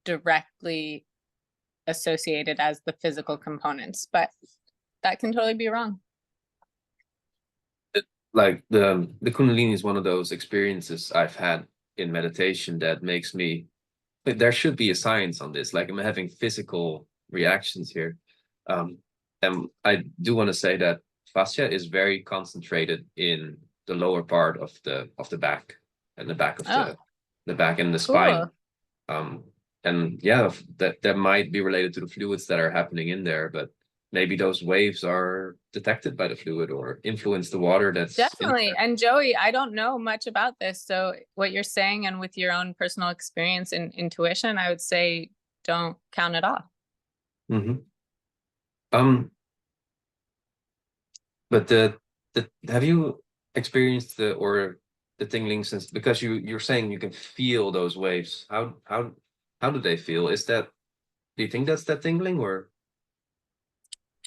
directly associated as the physical components, but that can totally be wrong. Like the Kundalini is one of those experiences I've had in meditation that makes me, there should be a science on this. Like I'm having physical reactions here. And I do want to say that fascia is very concentrated in the lower part of the back, and the back of the back and the spine. And yeah, that might be related to the fluids that are happening in there, but maybe those waves are detected by the fluid or influence the water that's definitely. And Joey, I don't know much about this, so what you're saying, and with your own personal experience and intuition, I would say don't count it off. But have you experienced or the tingling sense, because you're saying you can feel those waves. How do they feel? Is that, do you think that's that tingling, or?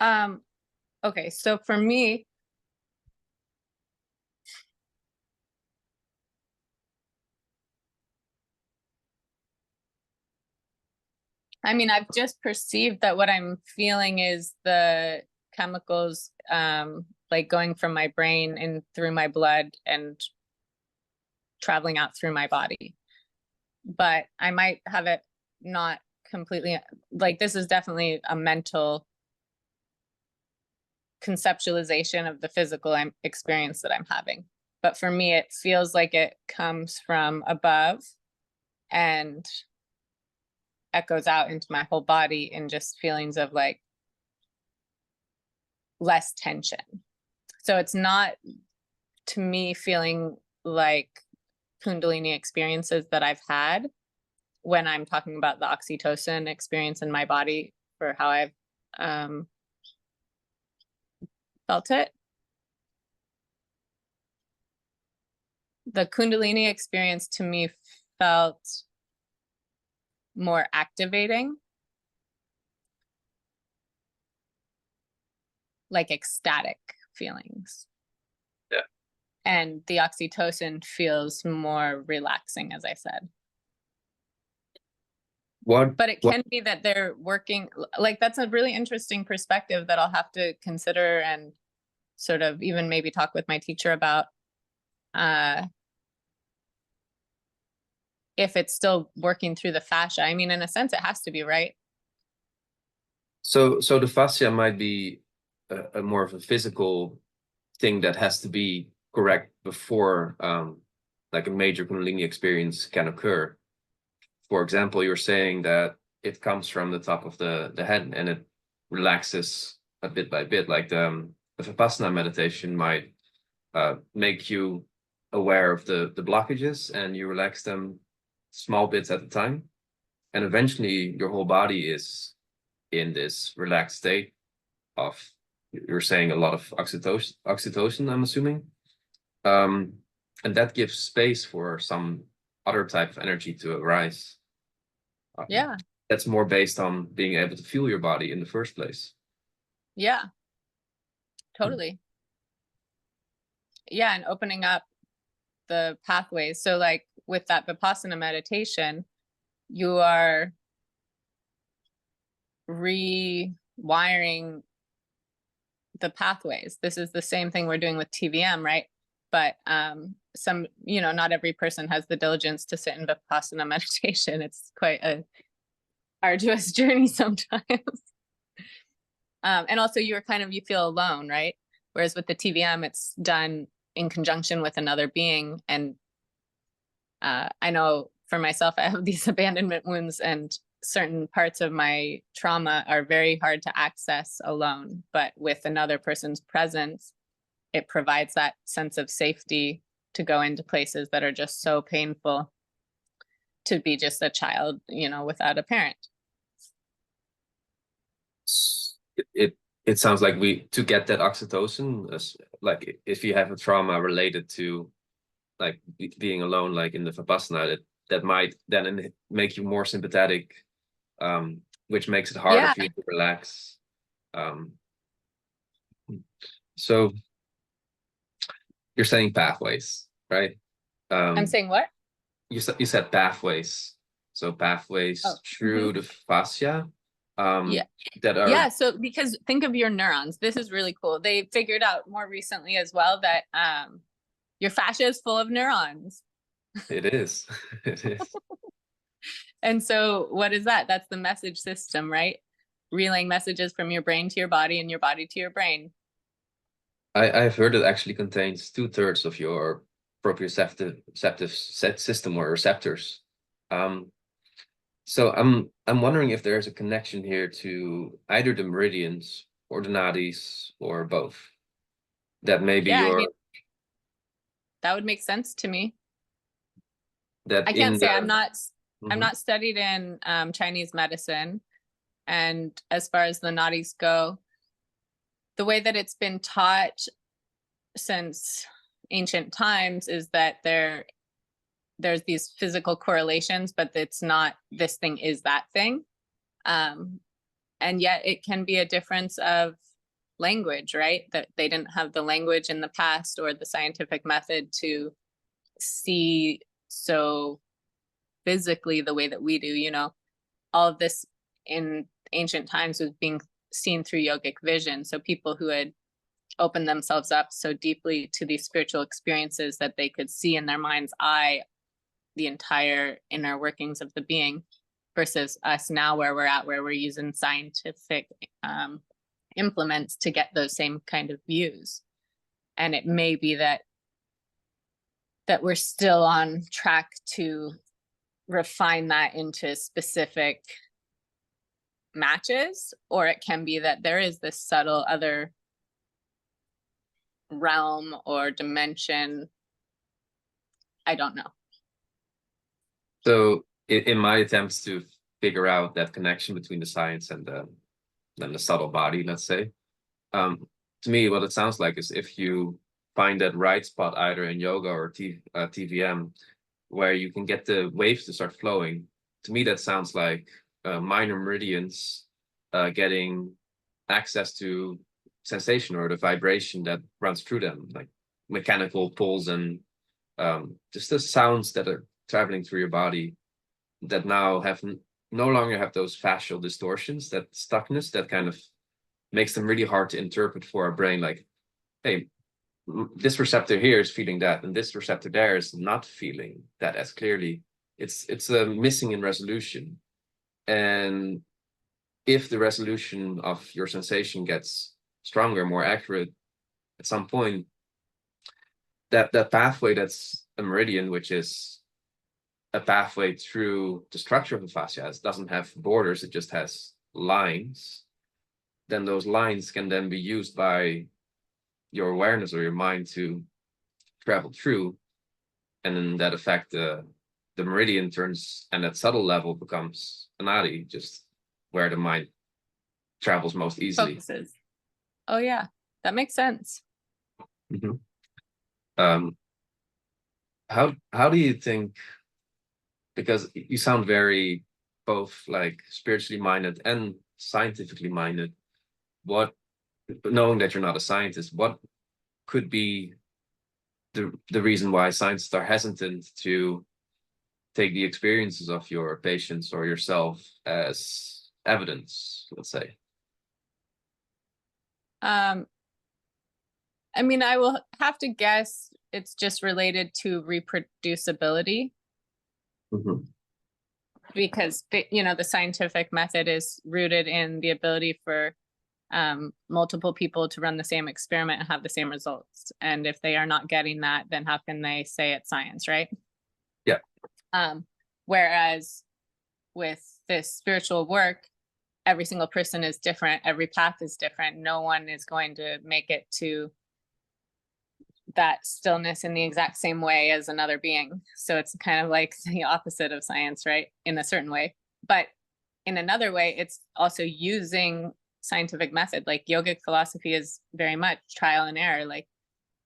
Okay, so for me, I mean, I've just perceived that what I'm feeling is the chemicals like going from my brain and through my blood and traveling out through my body. But I might have it not completely, like, this is definitely a mental conceptualization of the physical experience that I'm having. But for me, it feels like it comes from above and echoes out into my whole body in just feelings of like less tension. So it's not, to me, feeling like Kundalini experiences that I've had when I'm talking about the oxytocin experience in my body for how I've felt it. The Kundalini experience to me felt more activating, like ecstatic feelings. Yeah. And the oxytocin feels more relaxing, as I said. But it can be that they're working, like, that's a really interesting perspective that I'll have to consider and sort of even maybe talk with my teacher about if it's still working through the fascia. I mean, in a sense, it has to be, right? So the fascia might be a more of a physical thing that has to be correct before like a major Kundalini experience can occur. For example, you're saying that it comes from the top of the head and it relaxes a bit by bit, like the Vipassana meditation might make you aware of the blockages, and you relax them small bits at a time, and eventually your whole body is in this relaxed state of, you're saying, a lot of oxytocin, I'm assuming, and that gives space for some other type of energy to arise. Yeah. That's more based on being able to feel your body in the first place. Yeah, totally. Yeah, and opening up the pathways. So like with that Vipassana meditation, you are rewiring the pathways. This is the same thing we're doing with TVM, right? But some, not every person has the diligence to sit in Vipassana meditation. It's quite a arduous journey sometimes. And also you feel alone, right? Whereas with the TVM, it's done in conjunction with another being. And I know for myself, I have these abandonment wounds, and certain parts of my trauma are very hard to access alone. But with another person's presence, it provides that sense of safety to go into places that are just so painful to be just a child, without a parent. It sounds like to get that oxytocin, like if you have a trauma related to like being alone, like in the Vipassana, that might then make you more sympathetic, which makes it harder for you to relax. So you're saying pathways, right? I'm saying what? You said pathways. So pathways through the fascia. Yeah, so because think of your neurons. This is really cool. They figured out more recently as well that your fascia is full of neurons. It is. It is. And so what is that? That's the message system, right? Relaying messages from your brain to your body and your body to your brain. I've heard it actually contains 2/3 of your proprioceptive system, or receptors. So I'm wondering if there's a connection here to either the meridians or the nadis or both. That maybe that would make sense to me. That I can't say I'm not studied in Chinese medicine, and as far as the nadis go, the way that it's been taught since ancient times is that there's these physical correlations, but it's not this thing is that thing. And yet it can be a difference of language, right? That they didn't have the language in the past or the scientific method to see so physically the way that we do, you know. All of this in ancient times was being seen through yogic vision. So people who had opened themselves up so deeply to these spiritual experiences that they could see in their mind's eye the entire inner workings of the being, versus us now where we're using scientific implements to get those same kind of views. And it may be that we're still on track to refine that into specific matches, or it can be that there is this subtle other realm or dimension. I don't know. So in my attempts to figure out that connection between the science and the subtle body, let's say, to me, what it sounds like is if you find that right spot either in yoga or TVM, where you can get the waves to start flowing, to me that sounds like minor meridians getting access to sensation or the vibration that runs through them, like mechanical pulls and just the sounds that are traveling through your body that now have no longer have those fascial distortions, that stuckness that kind of makes them really hard to interpret for our brain. Like, hey, this receptor here is feeling that, and this receptor there is not feeling that as clearly. It's a missing in resolution. And if the resolution of your sensation gets stronger, more accurate, at some point, that pathway that's a meridian, which is a pathway through the structure of the fascia, it doesn't have borders, it just has lines, then those lines can then be used by your awareness or your mind to travel through, and then that effect, the meridian turns, and that subtle level becomes an nadi, just where the mind travels most easily. Focuses. Oh yeah, that makes sense. Mm-hmm. How do you think, because you sound very both like spiritually minded and scientifically minded, what, knowing that you're not a scientist, what could be the reason why scientists are hesitant to take the experiences of your patients or yourself as evidence, let's say? I mean, I will have to guess it's just related to reproducibility. Mm-hmm. Because, you know, the scientific method is rooted in the ability for multiple people to run the same experiment and have the same results. And if they are not getting that, then how can they say it's science, right? Yeah. Whereas with this spiritual work, every single person is different. Every path is different. No one is going to make it to that stillness in the exact same way as another being. So it's kind of like the opposite of science, right? In a certain way. But in another way, it's also using scientific method. Like yogic philosophy is very much trial and error. Like,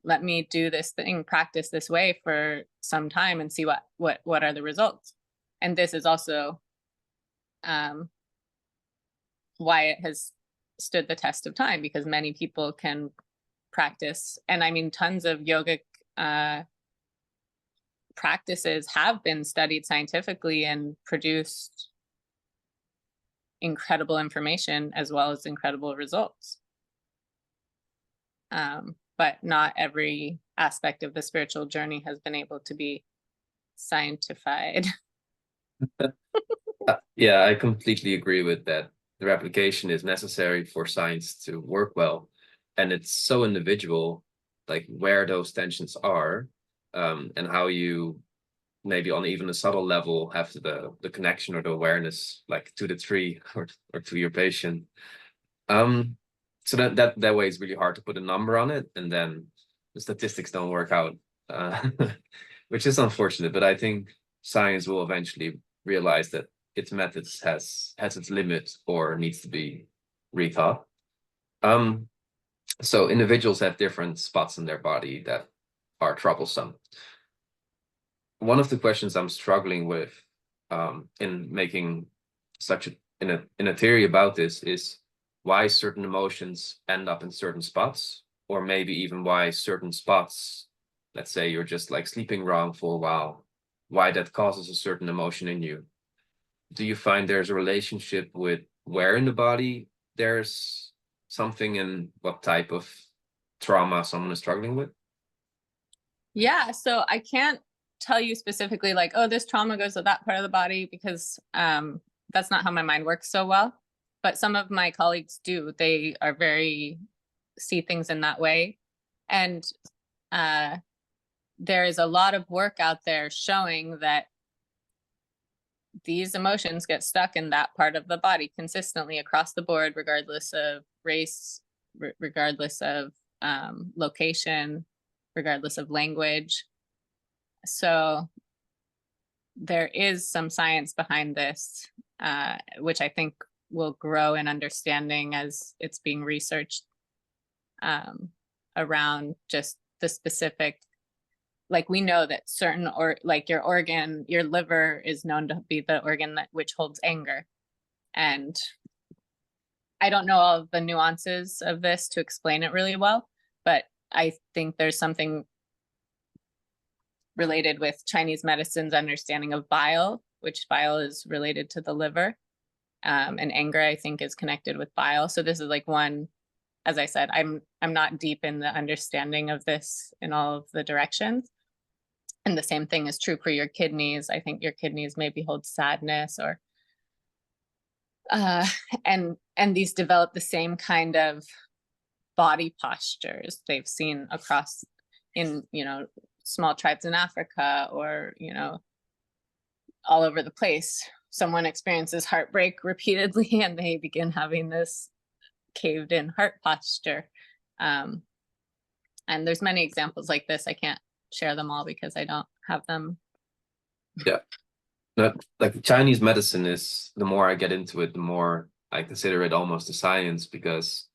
let me do this thing, practice this way for some time and see what are the results. And this is also why it has stood the test of time, because many people can practice. And I mean, tons of yogic practices have been studied scientifically and produced incredible information as well as incredible results. But not every aspect of the spiritual journey has been able to be scientified. Yeah, I completely agree with that. The replication is necessary for science to work well. And it's so individual, like where those tensions are, and how you maybe on even a subtle level have the connection or the awareness, like to the tree or to your patient. So that way it's really hard to put a number on it, and then the statistics don't work out, which is unfortunate. But I think science will eventually realize that its methods has its limits or needs to be rethought. So individuals have different spots in their body that are troublesome. One of the questions I'm struggling with in making such in a theory about this is why certain emotions end up in certain spots, or maybe even why certain spots, let's say you're just like sleeping wrong for a while, why that causes a certain emotion in you. Do you find there's a relationship with where in the body there's something and what type of trauma someone is struggling with? Yeah, so I can't tell you specifically like, oh, this trauma goes to that part of the body, because that's not how my mind works so well. But some of my colleagues do. They are very see things in that way. And there is a lot of work out there showing that these emotions get stuck in that part of the body consistently across the board, regardless of race, regardless of location, regardless of language. So there is some science behind this, which I think will grow in understanding as it's being researched around just the specific, like we know that certain, or like your organ, your liver is known to be the organ that which holds anger. And I don't know all of the nuances of this to explain it really well, but I think there's something related with Chinese medicine's understanding of bile, which bile is related to the liver. And anger, I think, is connected with bile. So this is like one, as I said, I'm not deep in the understanding of this in all of the directions. And the same thing is true for your kidneys. I think your kidneys maybe hold sadness, or and these develop the same kind of body postures they've seen across in, you know, small tribes in Africa, or, you know, all over the place. Someone experiences heartbreak repeatedly and they begin having this caved in heart posture. And there's many examples like this. I can't share them all because I don't have them. Yeah. Like Chinese medicine is, the more I get into it, the more I consider it almost a science, because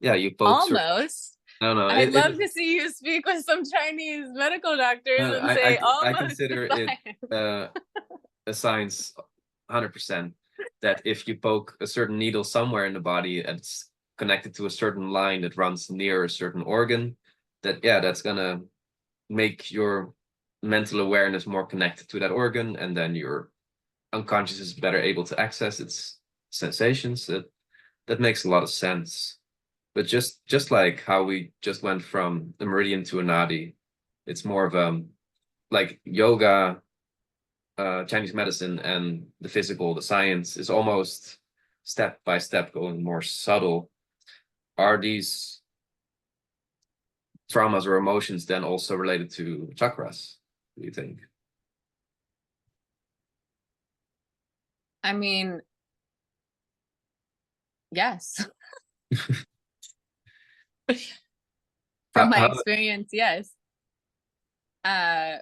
yeah, you poke Almost. no, I'd love to see you speak with some Chinese medical doctors and say I almost consider it a science 100%, that if you poke a certain needle somewhere in the body and it's connected to a certain line that runs near a certain organ, that yeah, that's gonna make your mental awareness more connected to that organ, and then your unconscious is better able to access its sensations. That makes a lot of sense. But just like how we just went from a meridian to a nadi, it's more of like yoga, Chinese medicine, and the physical, the science is almost step by step going more subtle. Are these traumas or emotions then also related to chakras, do you think? I mean, yes. From my experience, yes. When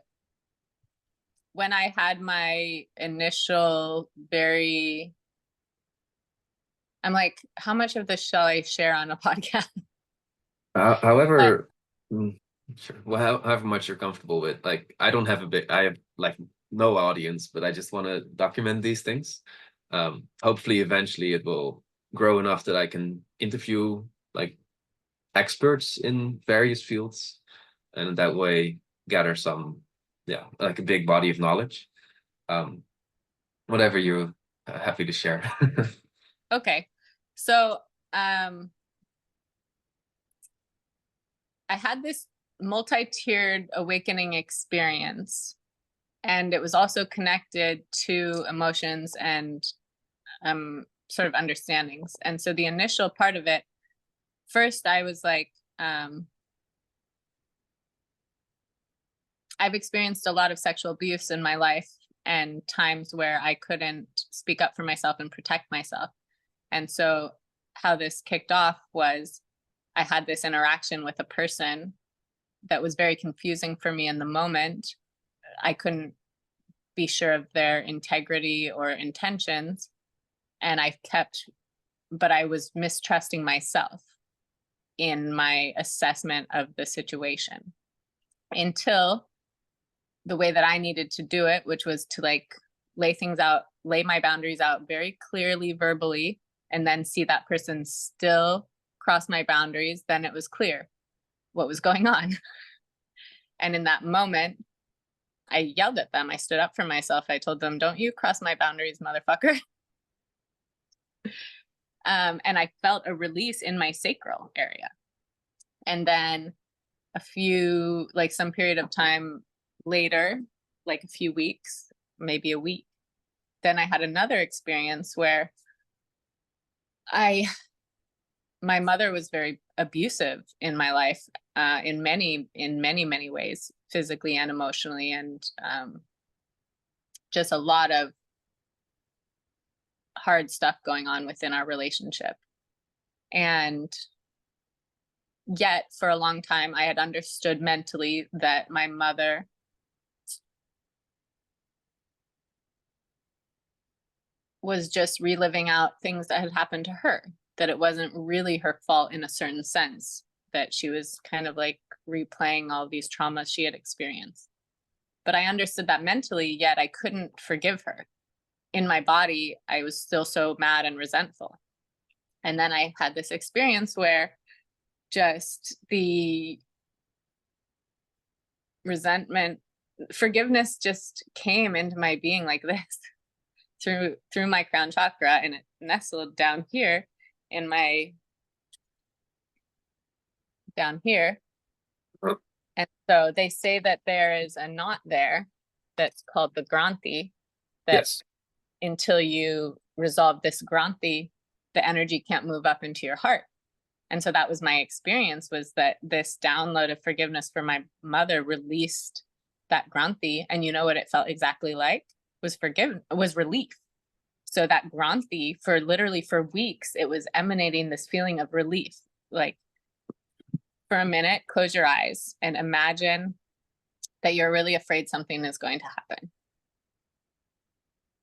I had my initial I'm like, how much of this shall I share on a podcast? However, sure. Well, however much you're comfortable with. Like, I don't have I have like no audience, but I just want to document these things. Hopefully, eventually, it will grow enough that I can interview like experts in various fields, and that way gather some, yeah, like a big body of knowledge. Whatever you're happy to share. Okay, so I had this multi-tiered awakening experience, and it was also connected to emotions and sort of understandings. And so the initial part of it, first I was like, I've experienced a lot of sexual abuse in my life, and times where I couldn't speak up for myself and protect myself. And so how this kicked off was I had this interaction with a person that was very confusing for me in the moment. I couldn't be sure of their integrity or intentions. And but I was mistrusting myself in my assessment of the situation. until the way that I needed to do it, which was to like lay things out, lay my boundaries out very clearly verbally, and then see that person still cross my boundaries, then it was clear what was going on. And in that moment, I yelled at them. I stood up for myself. I told them, "Don't you cross my boundaries, motherfucker." And I felt a release in my sacral area. And then some period of time later, like a few weeks, maybe a week, then I had another experience where my mother was very abusive in my life, in many ways, physically and emotionally, and just a lot of hard stuff going on within our relationship. And yet for a long time, I had understood mentally that my mother was just reliving out things that had happened to her, that it wasn't really her fault in a certain sense, that she was kind of like replaying all these traumas she had experienced. But I understood that mentally, yet I couldn't forgive her. In my body, I was still so mad and resentful. And then I had this experience where just the resentment, forgiveness just came into my being like this through my crown chakra, and it nestled down here in my down here. And so they say that there is a knot there that's called the granthi, that Yes. until you resolve this granthi, the energy can't move up into your heart. And so that was my experience, was that this download of forgiveness for my mother released that granthi. And you know what it felt exactly like? Was relief. So that granthi, for weeks, it was emanating this feeling of relief. Like, for a minute, close your eyes and imagine that you're really afraid something is going to happen.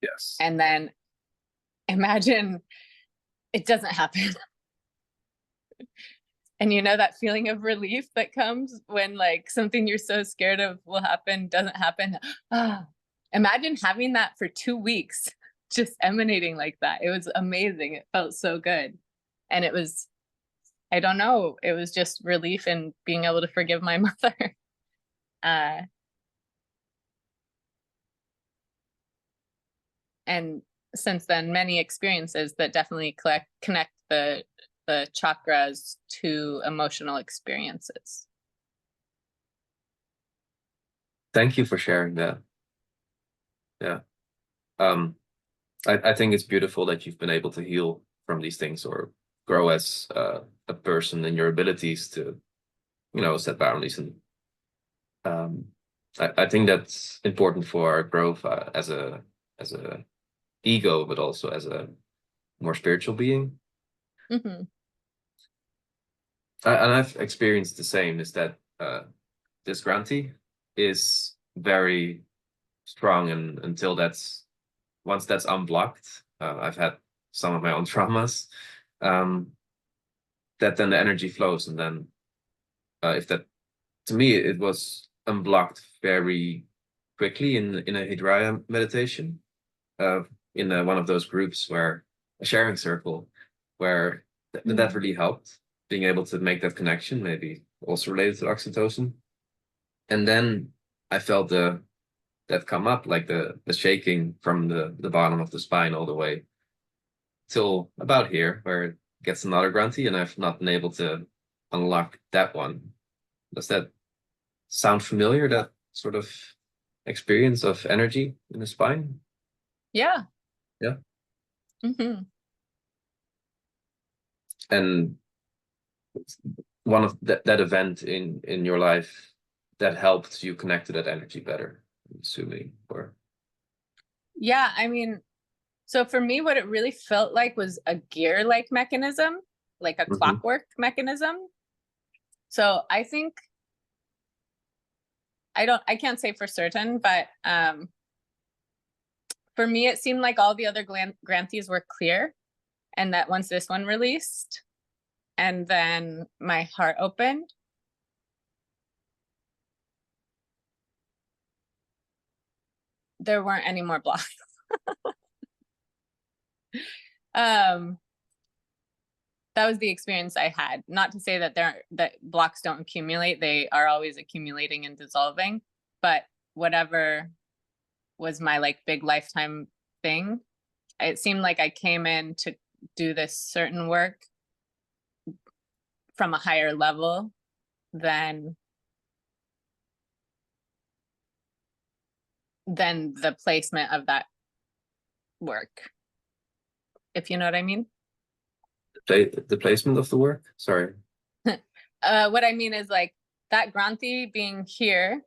Yes. And then imagine it doesn't happen. And you know that feeling of relief that comes when like something you're so scared of will happen, doesn't happen. Imagine having that for 2 weeks, just emanating like that. It was amazing. It felt so good. And it was, I don't know, it was just relief in being able to forgive my mother. And since then, many experiences that definitely connect the chakras to emotional experiences. Thank you for sharing that. Yeah. I think it's beautiful that you've been able to heal from these things or grow as a person in your abilities to, set boundaries. And I think that's important for our growth as a ego, but also as a more spiritual being. Mm-hmm. And I've experienced the same, is that this granthi is very strong, and once that's unblocked, I've had some of my own traumas, that then the energy flows. And then to me, it was unblocked very quickly in a Hidraya meditation, in one of those groups, where a sharing circle, where that really helped, being able to make that connection, maybe also related to oxytocin. And then I felt that come up, like the shaking from the bottom of the spine all the way till about here, where it gets another granthi, and I've not been able to unlock that one. Does that sound familiar, that sort of experience of energy in the spine? Yeah. Yeah. Mm-hmm. And one of that event in your life that helped you connect to that energy better, I'm assuming, or Yeah, I mean, so for me, what it really felt like was a gear-like mechanism, like a clockwork mechanism. So I think, I can't say for certain, but for me, it seemed like all the other granthis were clear, and that once this one released, and then my heart opened, there weren't any more blocks. That was the experience I had. Not to say that that blocks don't accumulate. They are always accumulating and dissolving, but whatever was my like big lifetime thing, it seemed like I came in to do this certain work from a higher level than the placement of that work, if you know what I mean. The placement of the work? Sorry. What I mean is like that Granthi being here,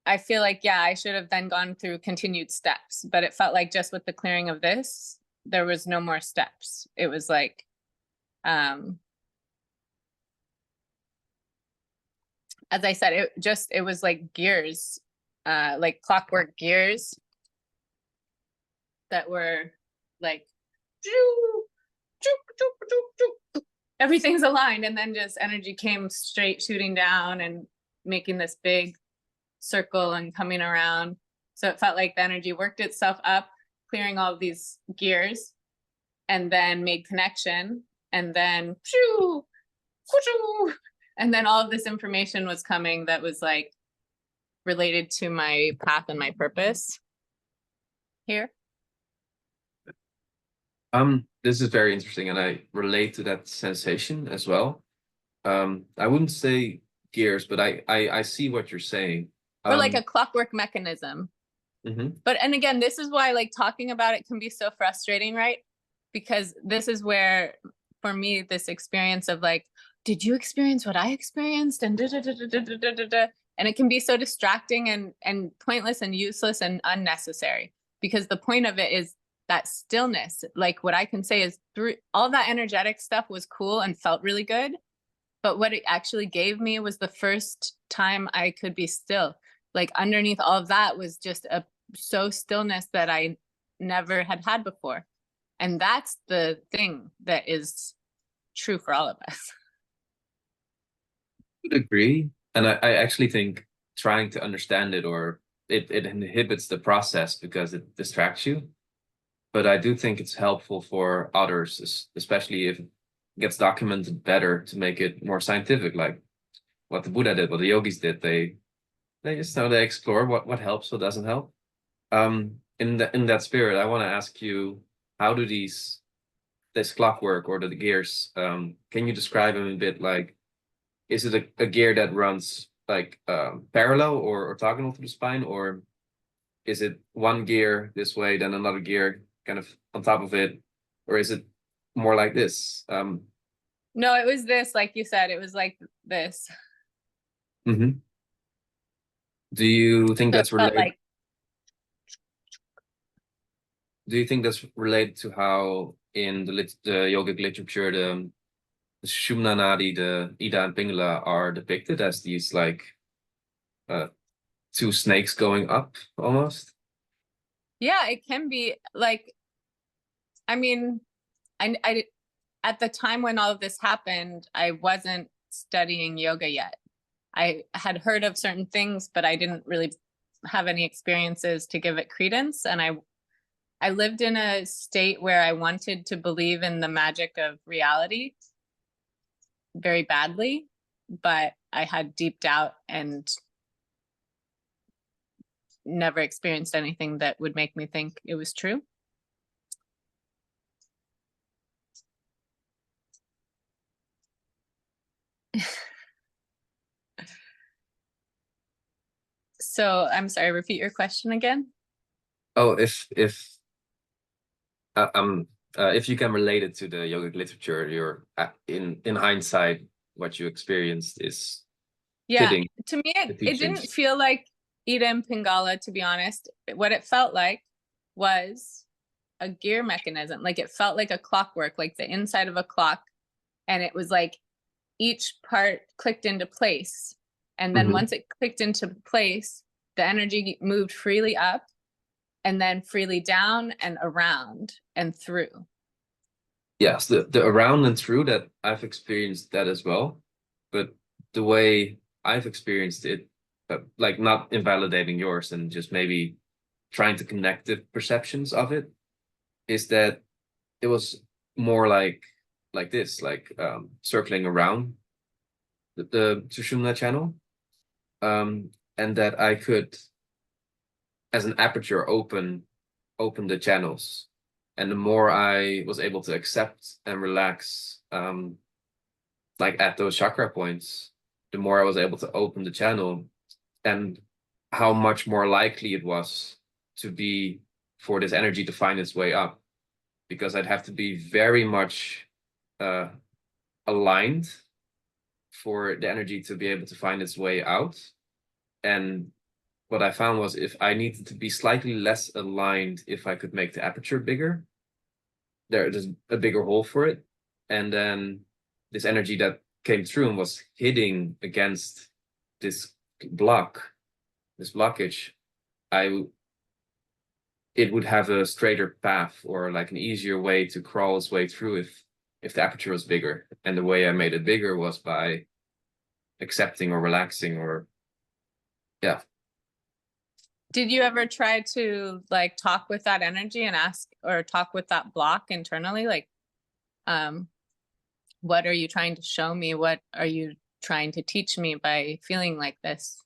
I feel like, yeah, I should have then gone through continued steps, but it felt like just with the clearing of this, there was no more steps. It was like, as I said, it was like gears, like clockwork gears that were like, everything's aligned, and then just energy came straight shooting down and making this big circle and coming around. So it felt like the energy worked itself up, clearing all of these gears, and then made connection, and then and then all of this information was coming that was like related to my path and my purpose here. This is very interesting, and I relate to that sensation as well. I wouldn't say gears, but I see what you're saying. Or like a clockwork mechanism. But, and again, this is why like talking about it can be so frustrating, right? Because this is where, for me, this experience of like, did you experience what I experienced? And and it can be so distracting and pointless and useless and unnecessary, because the point of it is that stillness. Like what I can say is, through all that energetic stuff was cool and felt really good, but what it actually gave me was the first time I could be still. Like underneath all of that was just a stillness that I never had before. And that's the thing that is true for all of us. I would agree. And I actually think trying to understand it, or it inhibits the process because it distracts you. But I do think it's helpful for others, especially if it gets documented better, to make it more scientific, like what the Buddha did, what the yogis did. They just they explore what helps, what doesn't help. In that spirit, I want to ask you, how do this clockwork or the gears, can you describe them a bit? Like, is it a gear that runs like parallel or orthogonal to the spine, or is it one gear this way, then another gear kind of on top of it, or is it more like this? No, it was this, like you said, it was like this. Do you think So that's related? like, do you think that's related to how in the yogic literature the Shumna Nadi, the Ida and Pingala, are depicted as these like two snakes going up almost? yeah, it can be like, I mean, I at the time when all of this happened, I wasn't studying yoga yet. I had heard of certain things, but I didn't really have any experiences to give it credence. And I lived in a state where I wanted to believe in the magic of reality very badly, but I had deep doubt and never experienced anything that would make me think it was true. So I'm sorry, repeat your question again. Oh, if you can relate it to the yogic literature, you're in hindsight, what you experienced is fitting. To me, it didn't feel like Ida and Pingala, to be honest. What it felt like was a gear mechanism. Like it felt like a clockwork, like the inside of a clock. And it was like each part clicked into place. And then once it clicked into place, the energy moved freely up and then freely down and around and through. Yes, the around and through, that I've experienced that as well. But the way I've experienced it like not invalidating yours and just maybe trying to connect the perceptions of it, is that it was more like this, like circling around the Sushumna channel, and that I could, as an aperture, open the channels, and the more I was able to accept and relax, like at those chakra points, the more I was able to open the channel, and how much more likely it was to be for this energy to find its way up, because I'd have to be very much aligned for the energy to be able to find its way out. And what I found was, if I needed to be slightly less aligned, if I could make the aperture bigger, there's a bigger hole for it. And then this energy that came through and was hitting against this blockage, it would have a straighter path, or like an easier way to crawl its way through if the aperture was bigger. And the way I made it bigger was by accepting or relaxing, or yeah. Did you ever try to like talk with that energy and ask, or talk with that block internally? Like, what are you trying to show me? What are you trying to teach me by feeling like this?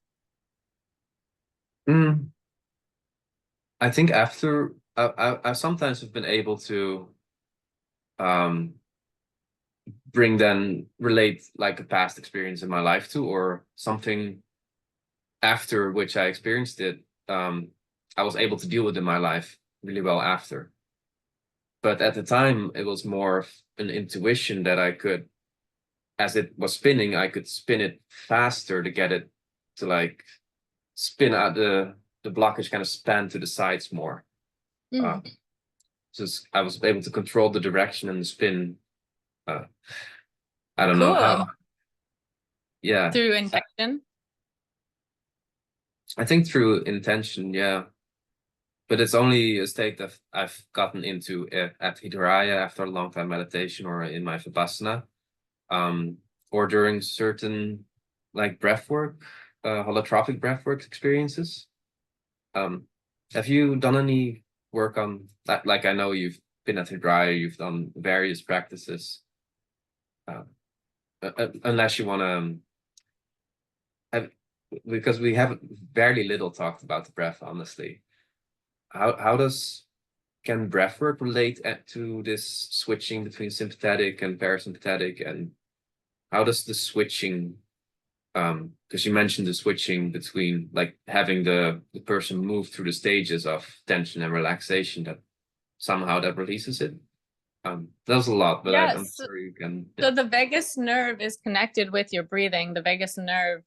I think after I sometimes have been able to relate like a past experience in my life to, or something after which I experienced it. I was able to deal with in my life really well after. But at the time, it was more of an intuition that I could, as it was spinning, I could spin it faster to get it to like spin out the blockage, kind of span to the sides more. Just I was able to control the direction and the spin. I don't know how. Yeah. Through intention? I think through intention, yeah. But it's only a state that I've gotten into at Hidharaya after a long time meditation, or in my Vipassana, or during certain like breathwork, holotropic breathwork experiences. Have you done any work on that? Like, I know you've been at Hidharaya, you've done various practices. Unless you want to, because we have very little talked about the breath, honestly. How can breathwork relate to this switching between sympathetic and parasympathetic, and how does the switching, because you mentioned the switching between like having the person move through the stages of tension and relaxation, that somehow that releases it. That was a lot, but I'm sure you can. Yeah. So the vagus nerve is connected with your breathing. The vagus nerve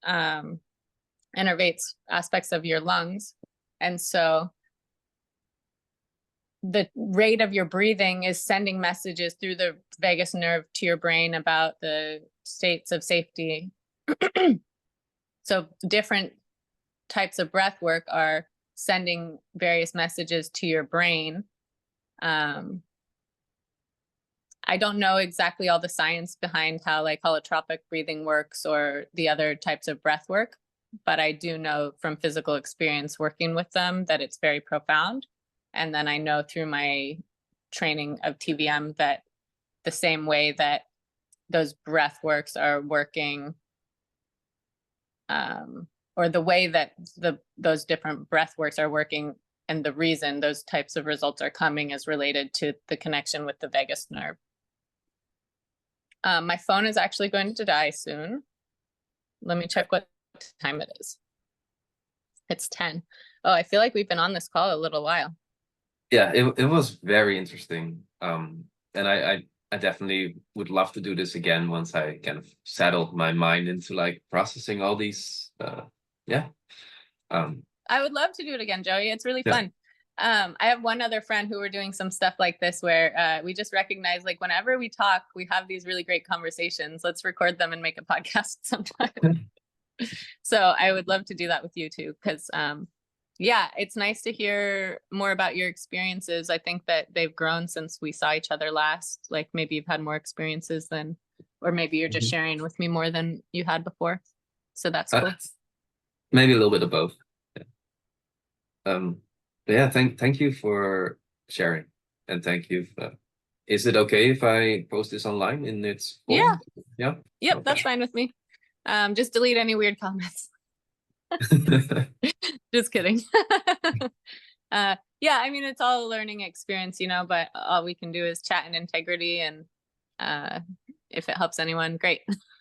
innervates aspects of your lungs, and so the rate of your breathing is sending messages through the vagus nerve to your brain about the states of safety. So different types of breath work are sending various messages to your brain. I don't know exactly all the science behind how like holotropic breathing works or the other types of breath work, but I do know from physical experience working with them that it's very profound. And then I know through my training of TVM that the same way that those breath works are working, or the way that those different breath works are working, and the reason those types of results are coming is related to the connection with the vagus nerve. My phone is actually going to die soon. Let me check what time it is. It's 10. Oh, I feel like we've been on this call a little while. Yeah, it was very interesting. And I definitely would love to do this again once I kind of settled my mind into like processing all these. Yeah. I would love to do it again, Joey. It's really fun. I have one other friend who we're doing some stuff like this where we just recognize like whenever we talk, we have these really great conversations. Let's record them and make a podcast sometime. So I would love to do that with you too, because yeah, it's nice to hear more about your experiences. I think that they've grown since we saw each other last. Like maybe you've had more experiences than, or maybe you're just sharing with me more than you had before. So that's cool. Maybe a little bit of both. Yeah. But yeah, thank you for sharing, and thank you. Is it okay if I post this online in its Yeah. form? Yeah. Yep, that's Okay. fine with me. Just delete any weird comments. Just kidding. Yeah, I mean, it's all a learning experience, but all we can do is chat in integrity, and if it helps anyone, great.